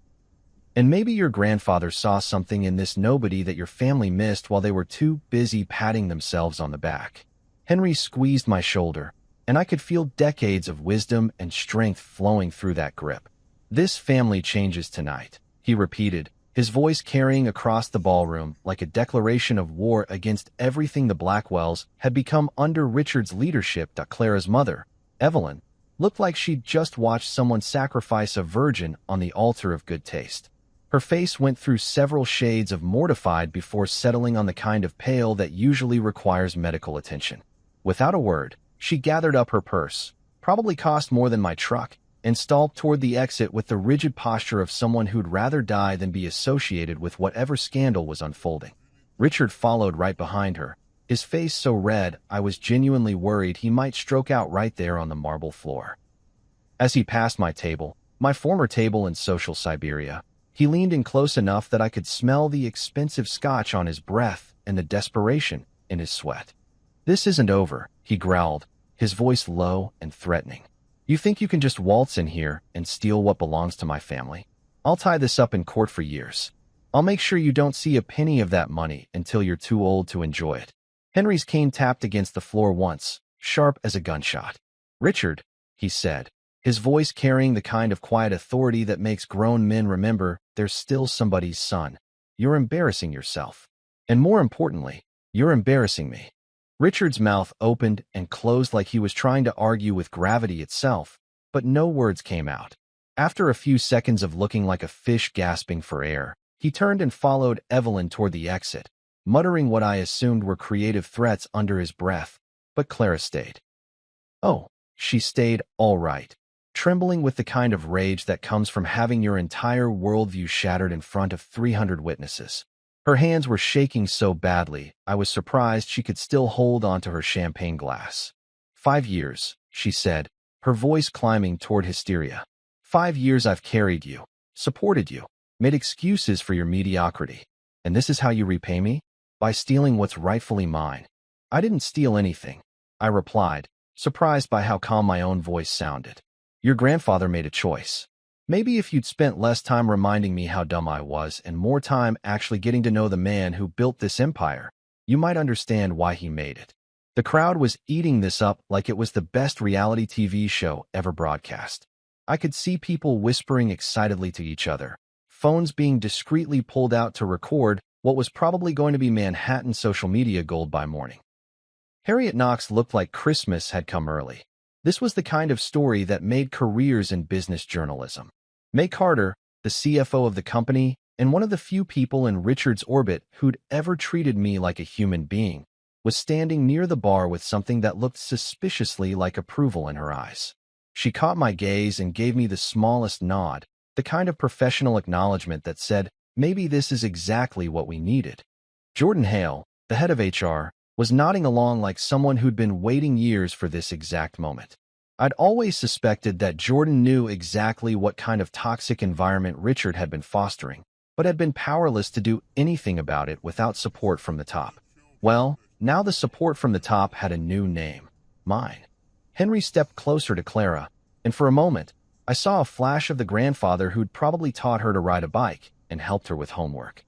And maybe your grandfather saw something in this nobody that your family missed while they were too busy patting themselves on the back." Henry squeezed my shoulder, and I could feel decades of wisdom and strength flowing through that grip. "This family changes tonight," he repeated, his voice carrying across the ballroom like a declaration of war against everything the Blackwells had become under Richard's leadership. Clara's mother, Evelyn, looked like she'd just watched someone sacrifice a virgin on the altar of good taste. Her face went through several shades of mortified before settling on the kind of pale that usually requires medical attention. Without a word, she gathered up her purse, probably cost more than my truck, and stalked toward the exit with the rigid posture of someone who'd rather die than be associated with whatever scandal was unfolding. Richard followed right behind her, his face so red I was genuinely worried he might stroke out right there on the marble floor. As he passed my table, my former table in social Siberia, he leaned in close enough that I could smell the expensive scotch on his breath and the desperation in his sweat. "This isn't over," he growled, his voice low and threatening. "You think you can just waltz in here and steal what belongs to my family? I'll tie this up in court for years. I'll make sure you don't see a penny of that money until you're too old to enjoy it." Henry's cane tapped against the floor once, sharp as a gunshot. "Richard," he said, his voice carrying the kind of quiet authority that makes grown men remember they're still somebody's son, "you're embarrassing yourself. And more importantly, you're embarrassing me." Richard's mouth opened and closed like he was trying to argue with gravity itself, but no words came out. After a few seconds of looking like a fish gasping for air, he turned and followed Evelyn toward the exit, muttering what I assumed were creative threats under his breath, but Clara stayed. Oh, she stayed all right, trembling with the kind of rage that comes from having your entire worldview shattered in front of 300 witnesses. Her hands were shaking so badly, I was surprised she could still hold onto her champagne glass. 5 years, she said, her voice climbing toward hysteria. 5 years I've carried you, supported you, made excuses for your mediocrity. And this is how you repay me? By stealing what's rightfully mine. I didn't steal anything, I replied, surprised by how calm my own voice sounded. Your grandfather made a choice. Maybe if you'd spent less time reminding me how dumb I was and more time actually getting to know the man who built this empire, you might understand why he made it. The crowd was eating this up like it was the best reality TV show ever broadcast. I could see people whispering excitedly to each other, phones being discreetly pulled out to record what was probably going to be Manhattan social media gold by morning. Harriet Knox looked like Christmas had come early. This was the kind of story that made careers in business journalism. May Carter, the CFO of the company, and one of the few people in Richard's orbit who'd ever treated me like a human being, was standing near the bar with something that looked suspiciously like approval in her eyes. She caught my gaze and gave me the smallest nod, the kind of professional acknowledgement that said, maybe this is exactly what we needed. Jordan Hale, the head of HR, was nodding along like someone who'd been waiting years for this exact moment. I'd always suspected that Jordan knew exactly what kind of toxic environment Richard had been fostering, but had been powerless to do anything about it without support from the top. Well, now the support from the top had a new name. Mine. Henry stepped closer to Clara, and for a moment, I saw a flash of the grandfather who'd probably taught her to ride a bike and helped her with homework.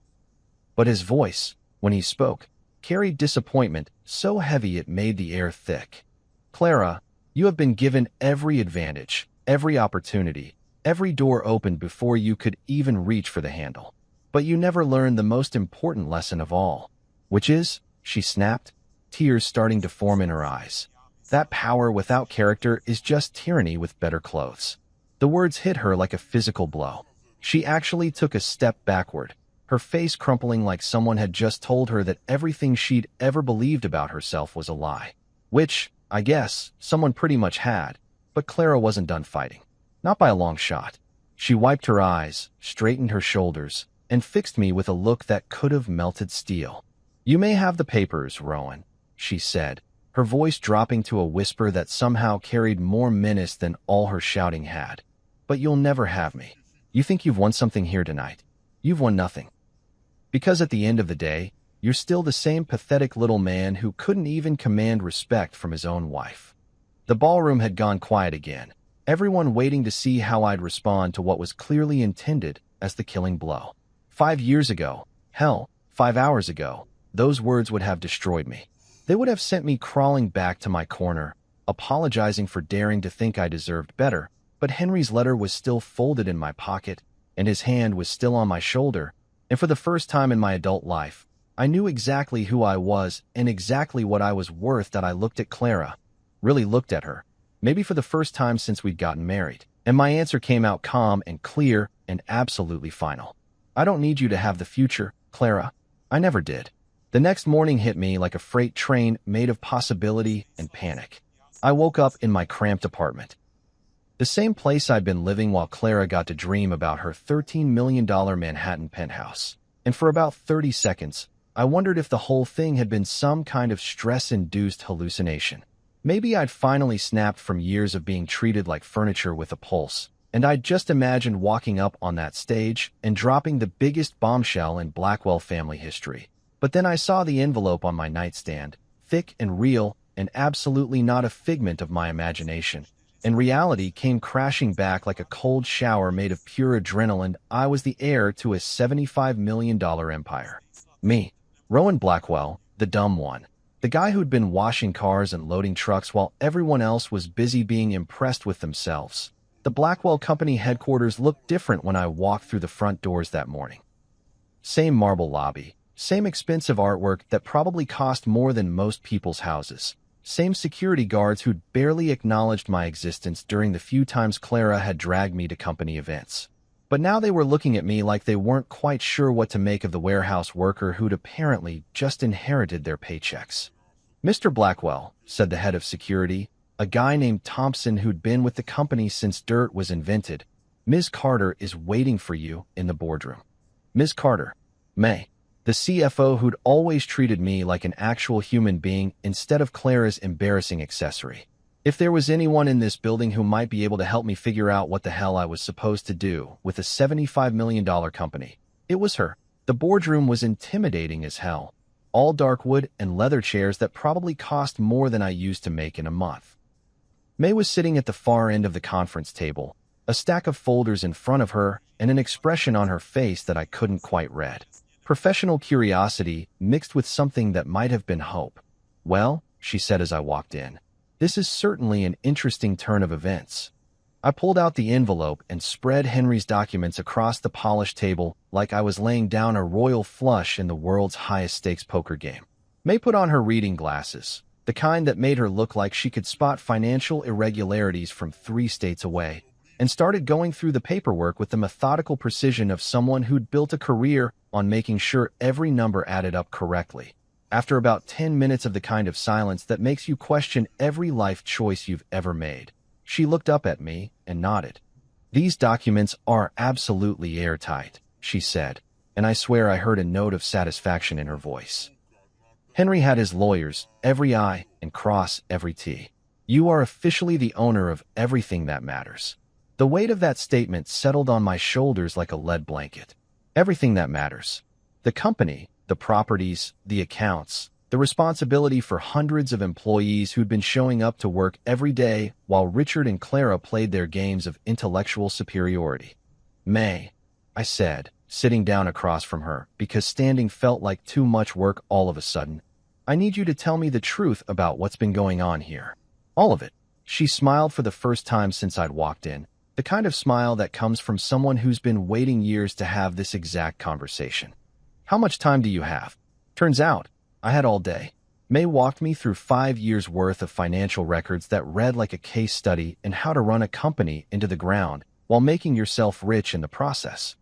But his voice, when he spoke, carried disappointment so heavy it made the air thick. Clara, you have been given every advantage, every opportunity, every door opened before you could even reach for the handle. But you never learned the most important lesson of all, which is, she snapped, tears starting to form in her eyes. That power without character is just tyranny with better clothes. The words hit her like a physical blow. She actually took a step backward, her face crumpling like someone had just told her that everything she'd ever believed about herself was a lie. Which, I guess, someone pretty much had, but Clara wasn't done fighting. Not by a long shot. She wiped her eyes, straightened her shoulders, and fixed me with a look that could have melted steel. You may have the papers, Rowan, she said, her voice dropping to a whisper that somehow carried more menace than all her shouting had. But you'll never have me. You think you've won something here tonight? You've won nothing. Because at the end of the day, you're still the same pathetic little man who couldn't even command respect from his own wife. The ballroom had gone quiet again, everyone waiting to see how I'd respond to what was clearly intended as the killing blow. 5 years ago, hell, 5 hours ago, those words would have destroyed me. They would have sent me crawling back to my corner, apologizing for daring to think I deserved better, but Henry's letter was still folded in my pocket, and his hand was still on my shoulder, and for the first time in my adult life, I knew exactly who I was and exactly what I was worth. That I looked at Clara, really looked at her, maybe for the first time since we'd gotten married, and my answer came out calm and clear and absolutely final. I don't need you to have the future, Clara. I never did. The next morning hit me like a freight train made of possibility and panic. I woke up in my cramped apartment. The same place I'd been living while Clara got to dream about her $13 million Manhattan penthouse. And for about 30 seconds, I wondered if the whole thing had been some kind of stress-induced hallucination. Maybe I'd finally snapped from years of being treated like furniture with a pulse, and I'd just imagined walking up on that stage and dropping the biggest bombshell in Blackwell family history. But then I saw the envelope on my nightstand, thick and real and absolutely not a figment of my imagination. And reality came crashing back like a cold shower made of pure adrenaline. I was the heir to a $75 million empire. Me, Rowan Blackwell, the dumb one. The guy who'd been washing cars and loading trucks while everyone else was busy being impressed with themselves. The Blackwell Company headquarters looked different when I walked through the front doors that morning. Same marble lobby, same expensive artwork that probably cost more than most people's houses. Same security guards who'd barely acknowledged my existence during the few times Clara had dragged me to company events. But now they were looking at me like they weren't quite sure what to make of the warehouse worker who'd apparently just inherited their paychecks. Mr. Blackwell, said the head of security, a guy named Thompson who'd been with the company since dirt was invented, Ms. Carter is waiting for you in the boardroom. Ms. Carter, May, the CFO who'd always treated me like an actual human being instead of Clara's embarrassing accessory. If there was anyone in this building who might be able to help me figure out what the hell I was supposed to do with a $75 million company, it was her. The boardroom was intimidating as hell. All dark wood and leather chairs that probably cost more than I used to make in a month. May was sitting at the far end of the conference table, a stack of folders in front of her and an expression on her face that I couldn't quite read. Professional curiosity mixed with something that might have been hope. "Well," she said as I walked in, "this is certainly an interesting turn of events." I pulled out the envelope and spread Henry's documents across the polished table like I was laying down a royal flush in the world's highest stakes poker game. May put on her reading glasses, the kind that made her look like she could spot financial irregularities from 3 states away, and started going through the paperwork with the methodical precision of someone who'd built a career on making sure every number added up correctly. After about 10 minutes of the kind of silence that makes you question every life choice you've ever made, she looked up at me and nodded. "These documents are absolutely airtight," she said, and I swear I heard a note of satisfaction in her voice. Henry had his lawyers, every I, and cross every T. "You are officially the owner of everything that matters." The weight of that statement settled on my shoulders like a lead blanket. Everything that matters. The company, the properties, the accounts, the responsibility for hundreds of employees who'd been showing up to work every day while Richard and Clara played their games of intellectual superiority. "May," I said, sitting down across from her, because standing felt like too much work all of a sudden, "I need you to tell me the truth about what's been going on here. All of it." She smiled for the first time since I'd walked in, the kind of smile that comes from someone who's been waiting years to have this exact conversation. "How much time do you have?" Turns out, I had all day. May walked me through 5 years' worth of financial records that read like a case study in how to run a company into the ground while making yourself rich in the process.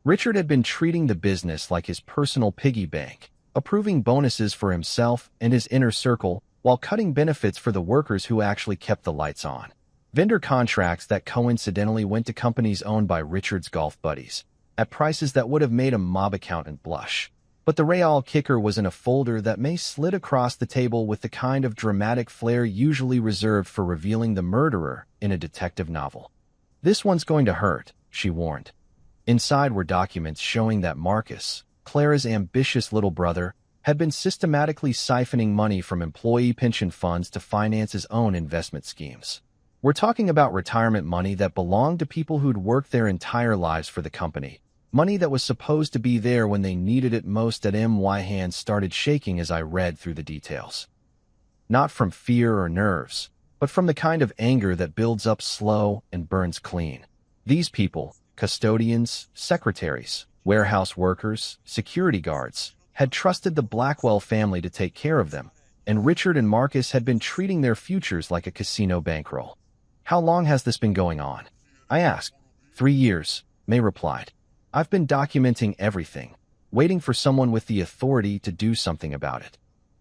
Richard had been treating the business like his personal piggy bank, approving bonuses for himself and his inner circle while cutting benefits for the workers who actually kept the lights on. Vendor contracts that coincidentally went to companies owned by Richard's golf buddies, at prices that would have made a mob accountant blush. But the real kicker was in a folder that May slid across the table with the kind of dramatic flair usually reserved for revealing the murderer in a detective novel. "This one's going to hurt," she warned. Inside were documents showing that Marcus, Clara's ambitious little brother, had been systematically siphoning money from employee pension funds to finance his own investment schemes. We're talking about retirement money that belonged to people who'd worked their entire lives for the company. Money that was supposed to be there when they needed it most. My hands started shaking as I read through the details. Not from fear or nerves, but from the kind of anger that builds up slow and burns clean. These people, custodians, secretaries, warehouse workers, security guards, had trusted the Blackwell family to take care of them, and Richard and Marcus had been treating their futures like a casino bankroll. "How long has this been going on?" I asked. 3 years, May replied. "I've been documenting everything, waiting for someone with the authority to do something about it."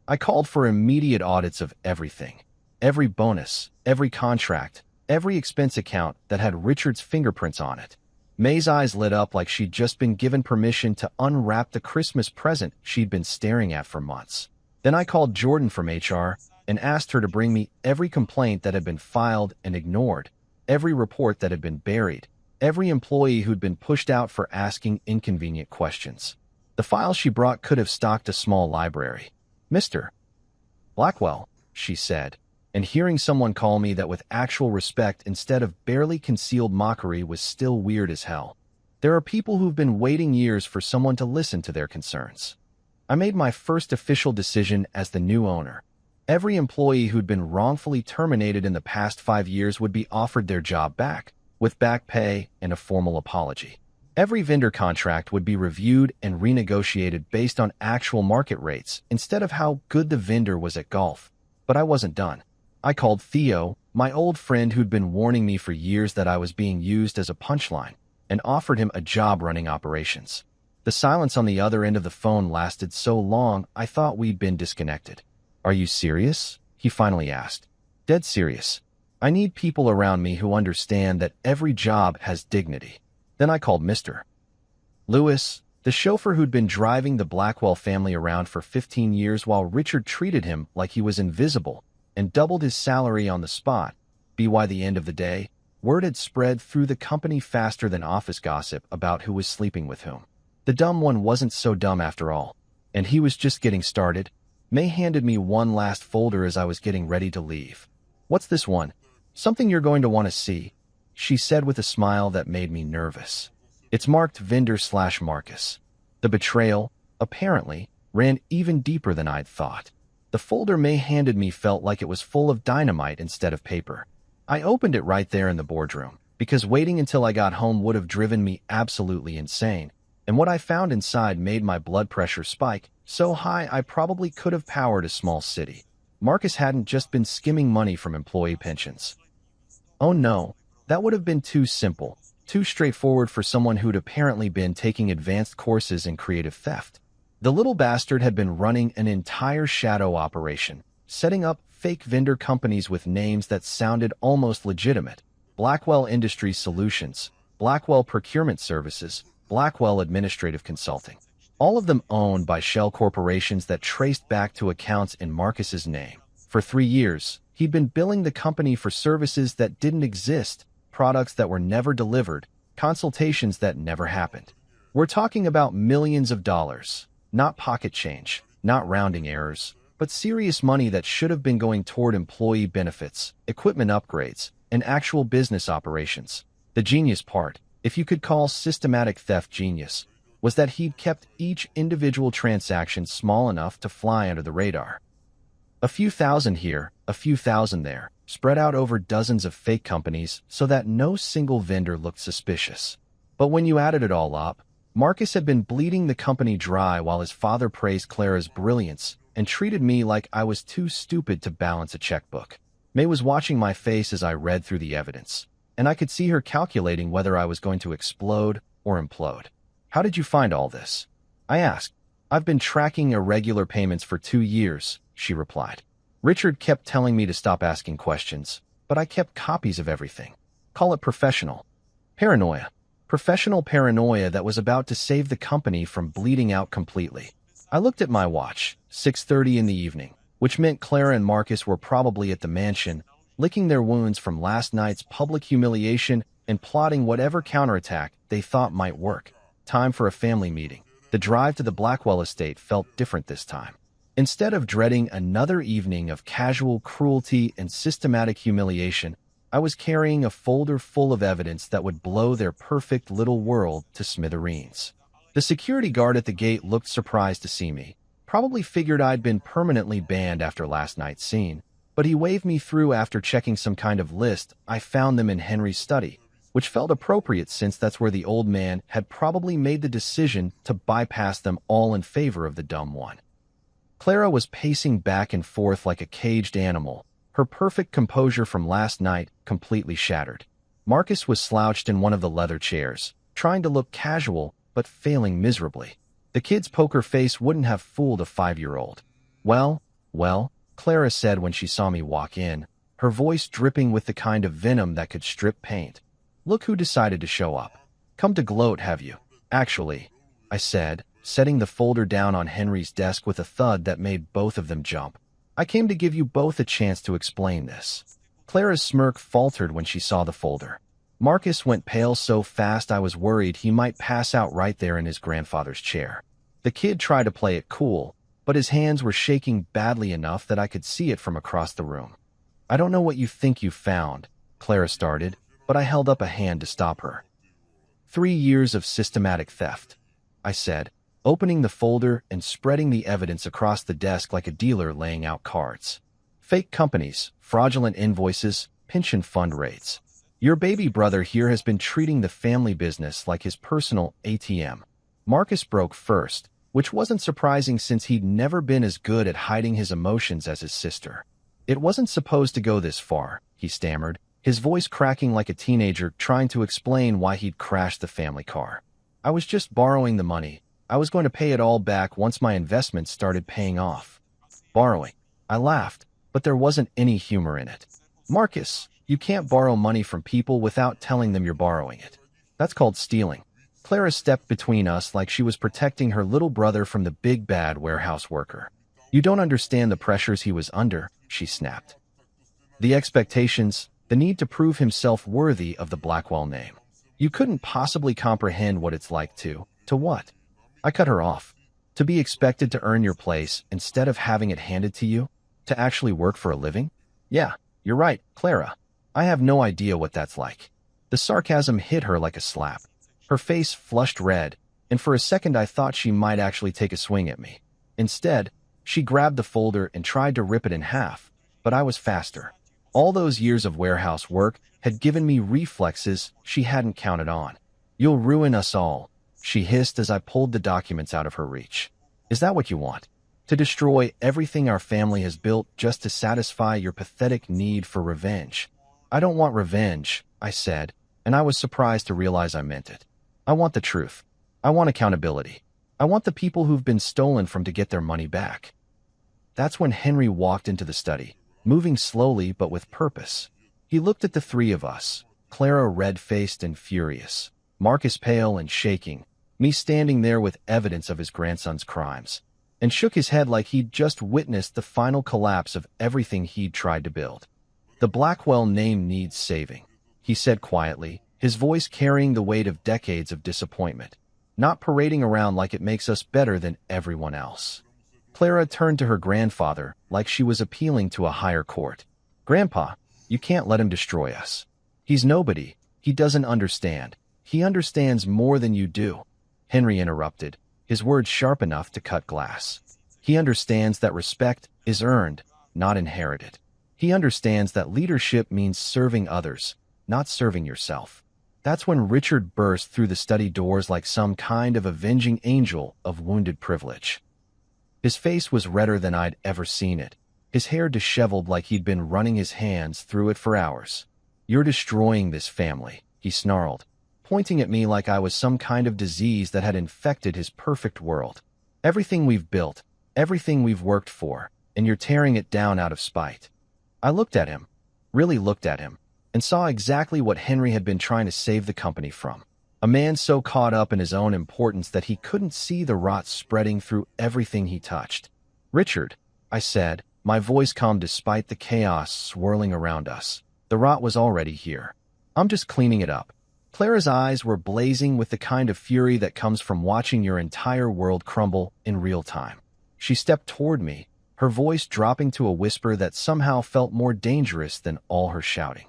I called for immediate audits of everything. Every bonus, every contract, every expense account that had Richard's fingerprints on it. May's eyes lit up like she'd just been given permission to unwrap the Christmas present she'd been staring at for months. Then I called Jordan from HR and asked her to bring me every complaint that had been filed and ignored, every report that had been buried, every employee who'd been pushed out for asking inconvenient questions. The files she brought could have stocked a small library. "Mr. Blackwell," she said, and hearing someone call me that with actual respect instead of barely concealed mockery was still weird as hell. There are people who've been waiting years for someone to listen to their concerns. I made my first official decision as the new owner. Every employee who'd been wrongfully terminated in the past 5 years would be offered their job back, with back pay and a formal apology. Every vendor contract would be reviewed and renegotiated based on actual market rates instead of how good the vendor was at golf. But I wasn't done. I called Theo, my old friend who'd been warning me for years that I was being used as a punchline, and offered him a job running operations. The silence on the other end of the phone lasted so long I thought we'd been disconnected. "Are you serious?" he finally asked. "Dead serious. I need people around me who understand that every job has dignity." Then I called Mr. Lewis, the chauffeur who'd been driving the Blackwell family around for 15 years while Richard treated him like he was invisible and doubled his salary on the spot. By the end of the day, word had spread through the company faster than office gossip about who was sleeping with whom. The dumb one wasn't so dumb after all, and he was just getting started. May handed me one last folder as I was getting ready to leave. "What's this one? Something you're going to want to see," she said with a smile that made me nervous. "It's marked Vendor/Marcus. The betrayal, apparently, ran even deeper than I'd thought. The folder May handed me felt like it was full of dynamite instead of paper. I opened it right there in the boardroom, because waiting until I got home would have driven me absolutely insane, and what I found inside made my blood pressure spike so high I probably could have powered a small city. Marcus hadn't just been skimming money from employee pensions. Oh no, that would have been too simple, too straightforward for someone who'd apparently been taking advanced courses in creative theft. The little bastard had been running an entire shadow operation, setting up fake vendor companies with names that sounded almost legitimate. Blackwell Industries Solutions, Blackwell Procurement Services, Blackwell Administrative Consulting. All of them owned by shell corporations that traced back to accounts in Marcus's name. For 3 years, he'd been billing the company for services that didn't exist, products that were never delivered, consultations that never happened. We're talking about millions of dollars, not pocket change, not rounding errors, but serious money that should have been going toward employee benefits, equipment upgrades, and actual business operations. The genius part, if you could call systematic theft genius, was that he'd kept each individual transaction small enough to fly under the radar. A few thousand here, a few thousand there, spread out over dozens of fake companies so that no single vendor looked suspicious. But when you added it all up, Marcus had been bleeding the company dry while his father praised Clara's brilliance and treated me like I was too stupid to balance a checkbook. May was watching my face as I read through the evidence, and I could see her calculating whether I was going to explode or implode. How did you find all this? I asked. I've been tracking irregular payments for 2 years, she replied. Richard kept telling me to stop asking questions, but I kept copies of everything. Call it professional paranoia. Professional paranoia that was about to save the company from bleeding out completely. I looked at my watch, 6:30 in the evening, which meant Clara and Marcus were probably at the mansion, licking their wounds from last night's public humiliation and plotting whatever counterattack they thought might work. Time for a family meeting. The drive to the Blackwell estate felt different this time. Instead of dreading another evening of casual cruelty and systematic humiliation, I was carrying a folder full of evidence that would blow their perfect little world to smithereens. The security guard at the gate looked surprised to see me, probably figured I'd been permanently banned after last night's scene, but he waved me through after checking some kind of list. I found them in Henry's study, which felt appropriate since that's where the old man had probably made the decision to bypass them all in favor of the dumb one. Clara was pacing back and forth like a caged animal, her perfect composure from last night completely shattered. Marcus was slouched in one of the leather chairs, trying to look casual, but failing miserably. The kid's poker face wouldn't have fooled a 5-year-old. Well, Clara said when she saw me walk in, her voice dripping with the kind of venom that could strip paint. Look who decided to show up. Come to gloat, have you? Actually, I said, setting the folder down on Henry's desk with a thud that made both of them jump. I came to give you both a chance to explain this. Clara's smirk faltered when she saw the folder. Marcus went pale so fast I was worried he might pass out right there in his grandfather's chair. The kid tried to play it cool, but his hands were shaking badly enough that I could see it from across the room. I don't know what you think you found, Clara started, but I held up a hand to stop her. 3 years of systematic theft, I said, opening the folder and spreading the evidence across the desk like a dealer laying out cards. Fake companies, fraudulent invoices, pension fund rates. Your baby brother here has been treating the family business like his personal ATM. Marcus broke first, which wasn't surprising since he'd never been as good at hiding his emotions as his sister. It wasn't supposed to go this far, he stammered, his voice cracking like a teenager trying to explain why he'd crashed the family car. I was just borrowing the money. I was going to pay it all back once my investments started paying off. Borrowing. I laughed, but there wasn't any humor in it. Marcus, you can't borrow money from people without telling them you're borrowing it. That's called stealing. Clara stepped between us like she was protecting her little brother from the big bad warehouse worker. You don't understand the pressures he was under, she snapped. The expectations, the need to prove himself worthy of the Blackwell name. You couldn't possibly comprehend what it's like to what? I cut her off. To be expected to earn your place instead of having it handed to you? To actually work for a living? Yeah, you're right, Clara. I have no idea what that's like. The sarcasm hit her like a slap. Her face flushed red, and for a second I thought she might actually take a swing at me. Instead, she grabbed the folder and tried to rip it in half, but I was faster. All those years of warehouse work had given me reflexes she hadn't counted on. "You'll ruin us all," she hissed as I pulled the documents out of her reach. "Is that what you want? To destroy everything our family has built just to satisfy your pathetic need for revenge?" "I don't want revenge," I said, and I was surprised to realize I meant it. "I want the truth. I want accountability. I want the people who've been stolen from to get their money back." That's when Henry walked into the study, moving slowly but with purpose. He looked at the three of us, Clara red-faced and furious, Marcus pale and shaking, me standing there with evidence of his grandson's crimes, and shook his head like he'd just witnessed the final collapse of everything he'd tried to build. "The Blackwell name needs saving," he said quietly, his voice carrying the weight of decades of disappointment, not parading around like it makes us better than everyone else. Clara turned to her grandfather like she was appealing to a higher court. "Grandpa, you can't let him destroy us. He's nobody. He doesn't understand. He understands more than you do." Henry interrupted, his words sharp enough to cut glass. "He understands that respect is earned, not inherited. He understands that leadership means serving others, not serving yourself." That's when Richard burst through the study doors like some kind of avenging angel of wounded privilege. His face was redder than I'd ever seen it, his hair disheveled like he'd been running his hands through it for hours. "You're destroying this family," he snarled, pointing at me like I was some kind of disease that had infected his perfect world. "Everything we've built, everything we've worked for, and you're tearing it down out of spite." I looked at him, really looked at him, and saw exactly what Henry had been trying to save the company from. A man so caught up in his own importance that he couldn't see the rot spreading through everything he touched. "Richard," I said, my voice calm despite the chaos swirling around us. "The rot was already here. I'm just cleaning it up." Clara's eyes were blazing with the kind of fury that comes from watching your entire world crumble in real time. She stepped toward me, her voice dropping to a whisper that somehow felt more dangerous than all her shouting.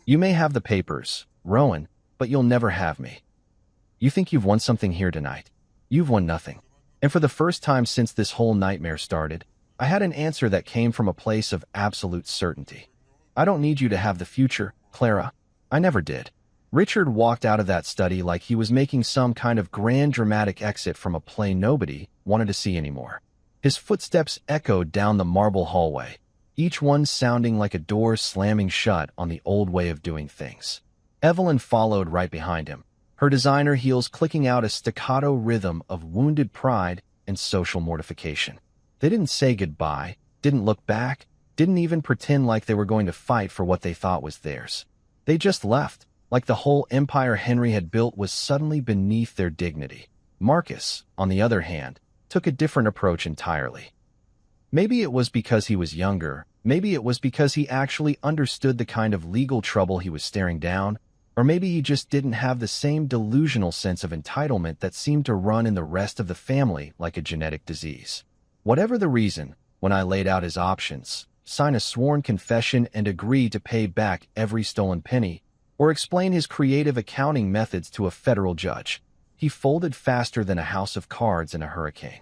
"You may have the papers, Rowan, but you'll never have me. You think you've won something here tonight? You've won nothing." And for the first time since this whole nightmare started, I had an answer that came from a place of absolute certainty. "I don't need you to have the future, Clara. I never did." Richard walked out of that study like he was making some kind of grand dramatic exit from a play nobody wanted to see anymore. His footsteps echoed down the marble hallway, each one sounding like a door slamming shut on the old way of doing things. Evelyn followed right behind him, her designer heels clicking out a staccato rhythm of wounded pride and social mortification. They didn't say goodbye, didn't look back, didn't even pretend like they were going to fight for what they thought was theirs. They just left, like the whole empire Henry had built was suddenly beneath their dignity. Marcus, on the other hand, took a different approach entirely. Maybe it was because he was younger, maybe it was because he actually understood the kind of legal trouble he was staring down, or maybe he just didn't have the same delusional sense of entitlement that seemed to run in the rest of the family like a genetic disease. Whatever the reason, when I laid out his options, sign a sworn confession and agree to pay back every stolen penny, or explain his creative accounting methods to a federal judge, he folded faster than a house of cards in a hurricane.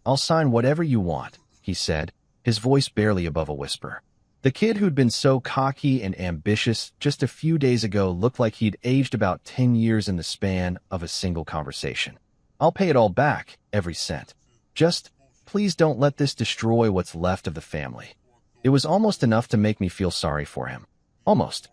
"I'll sign whatever you want," he said, his voice barely above a whisper. The kid who'd been so cocky and ambitious just a few days ago looked like he'd aged about 10 years in the span of a single conversation. "I'll pay it all back, every cent. Just, please don't let this destroy what's left of the family." It was almost enough to make me feel sorry for him. Almost.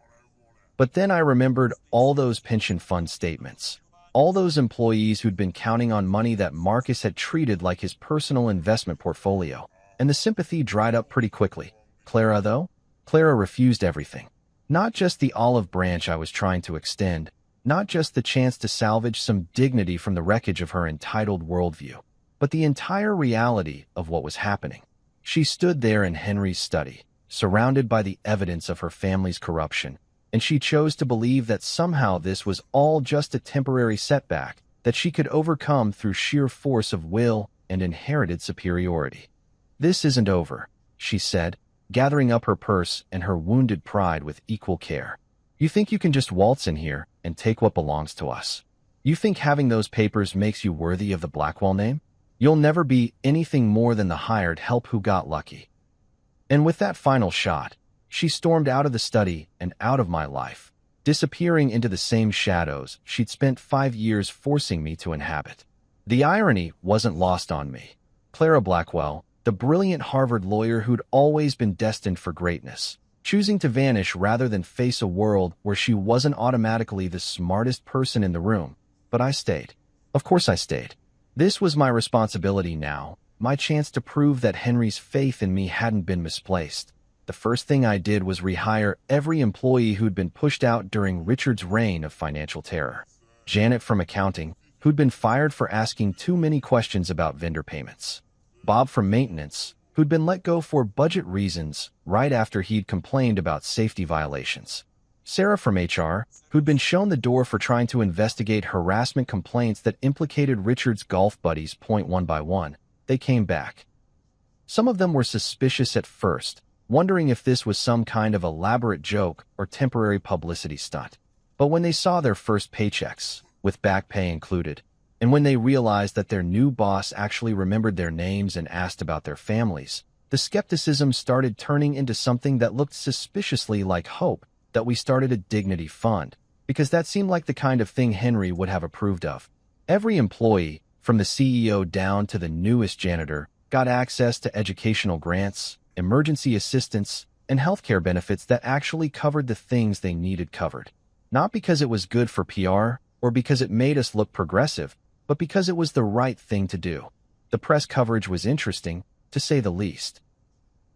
But then I remembered all those pension fund statements, all those employees who'd been counting on money that Marcus had treated like his personal investment portfolio, and the sympathy dried up pretty quickly. Clara, though? Clara refused everything. Not just the olive branch I was trying to extend, not just the chance to salvage some dignity from the wreckage of her entitled worldview, but the entire reality of what was happening. She stood there in Henry's study, surrounded by the evidence of her family's corruption, and she chose to believe that somehow this was all just a temporary setback that she could overcome through sheer force of will and inherited superiority. "This isn't over," she said, gathering up her purse and her wounded pride with equal care. "You think you can just waltz in here and take what belongs to us? You think having those papers makes you worthy of the Blackwell name? You'll never be anything more than the hired help who got lucky. And with that final shot, she stormed out of the study and out of my life, disappearing into the same shadows she'd spent 5 years forcing me to inhabit. The irony wasn't lost on me. Clara Blackwell, the brilliant Harvard lawyer who'd always been destined for greatness, choosing to vanish rather than face a world where she wasn't automatically the smartest person in the room. But I stayed. Of course I stayed. This was my responsibility now, my chance to prove that Henry's faith in me hadn't been misplaced. The first thing I did was rehire every employee who'd been pushed out during Richard's reign of financial terror. Janet from accounting, who'd been fired for asking too many questions about vendor payments. Bob from maintenance, who'd been let go for budget reasons right after he'd complained about safety violations. Sarah from HR, who'd been shown the door for trying to investigate harassment complaints that implicated Richard's golf buddies. One by one, they came back. Some of them were suspicious at first, wondering if this was some kind of elaborate joke or temporary publicity stunt. But when they saw their first paychecks, with back pay included, and when they realized that their new boss actually remembered their names and asked about their families, the skepticism started turning into something that looked suspiciously like hope that we started a dignity fund, because that seemed like the kind of thing Henry would have approved of. Every employee, from the CEO down to the newest janitor, got access to educational grants, emergency assistance, and healthcare benefits that actually covered the things they needed covered. Not because it was good for PR or because it made us look progressive, but because it was the right thing to do. The press coverage was interesting, to say the least.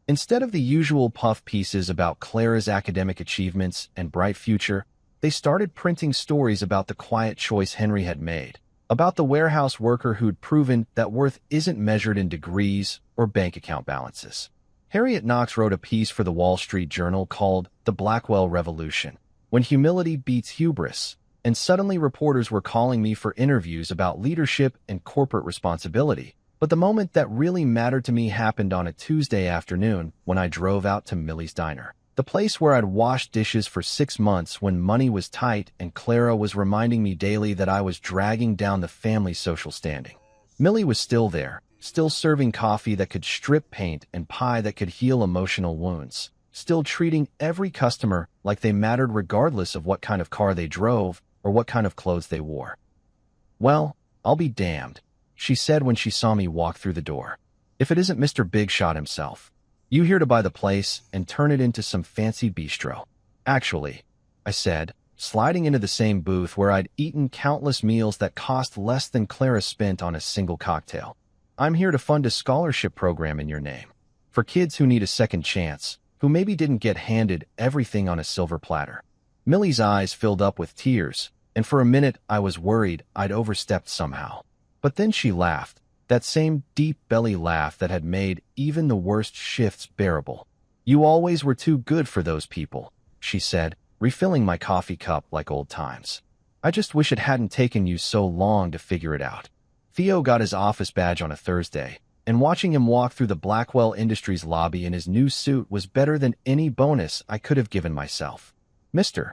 Instead of the usual puff pieces about Clara's academic achievements and bright future, they started printing stories about the quiet choice Henry had made, about the warehouse worker who'd proven that worth isn't measured in degrees or bank account balances. Harriet Knox wrote a piece for the Wall Street Journal called The Blackwell Revolution, When Humility Beats Hubris, and suddenly reporters were calling me for interviews about leadership and corporate responsibility. But the moment that really mattered to me happened on a Tuesday afternoon when I drove out to Millie's Diner, the place where I'd washed dishes for 6 months when money was tight and Clara was reminding me daily that I was dragging down the family's social standing. Millie was still there, still serving coffee that could strip paint and pie that could heal emotional wounds, still treating every customer like they mattered regardless of what kind of car they drove or what kind of clothes they wore. "Well, I'll be damned," she said when she saw me walk through the door, "if it isn't Mr. Big Shot himself. You here to buy the place and turn it into some fancy bistro." "Actually," I said, sliding into the same booth where I'd eaten countless meals that cost less than Clara spent on a single cocktail, "I'm here to fund a scholarship program in your name, for kids who need a second chance, who maybe didn't get handed everything on a silver platter." Millie's eyes filled up with tears, and for a minute I was worried I'd overstepped somehow. But then she laughed, that same deep belly laugh that had made even the worst shifts bearable. "You always were too good for those people," she said, refilling my coffee cup like old times. "I just wish it hadn't taken you so long to figure it out." Theo got his office badge on a Thursday, and watching him walk through the Blackwell Industries lobby in his new suit was better than any bonus I could have given myself. Mr.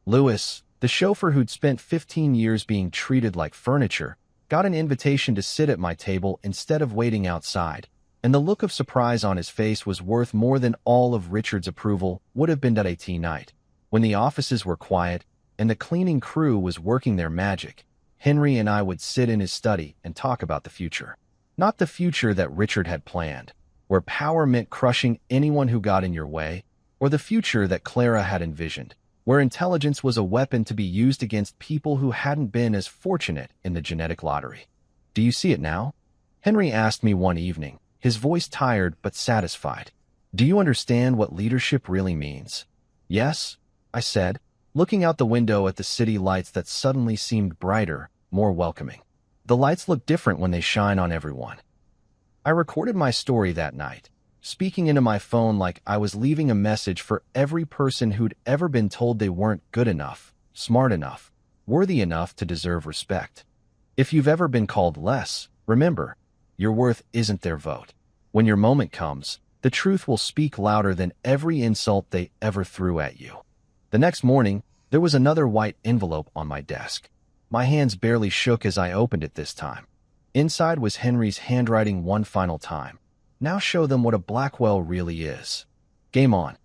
Lewis, the chauffeur who'd spent 15 years being treated like furniture, got an invitation to sit at my table instead of waiting outside, and the look of surprise on his face was worth more than all of Richard's approval would have been that AT night. When the offices were quiet and the cleaning crew was working their magic, Henry and I would sit in his study and talk about the future. Not the future that Richard had planned, where power meant crushing anyone who got in your way, or the future that Clara had envisioned, where intelligence was a weapon to be used against people who hadn't been as fortunate in the genetic lottery. "Do you see it now?" Henry asked me one evening, his voice tired but satisfied. "Do you understand what leadership really means?" "Yes," I said, looking out the window at the city lights that suddenly seemed brighter, more welcoming. The lights look different when they shine on everyone. I recorded my story that night, speaking into my phone like I was leaving a message for every person who'd ever been told they weren't good enough, smart enough, worthy enough to deserve respect. If you've ever been called less, remember, your worth isn't their vote. When your moment comes, the truth will speak louder than every insult they ever threw at you. The next morning, there was another white envelope on my desk. My hands barely shook as I opened it this time. Inside was Henry's handwriting one final time. Now show them what a Blackwell really is. Game on.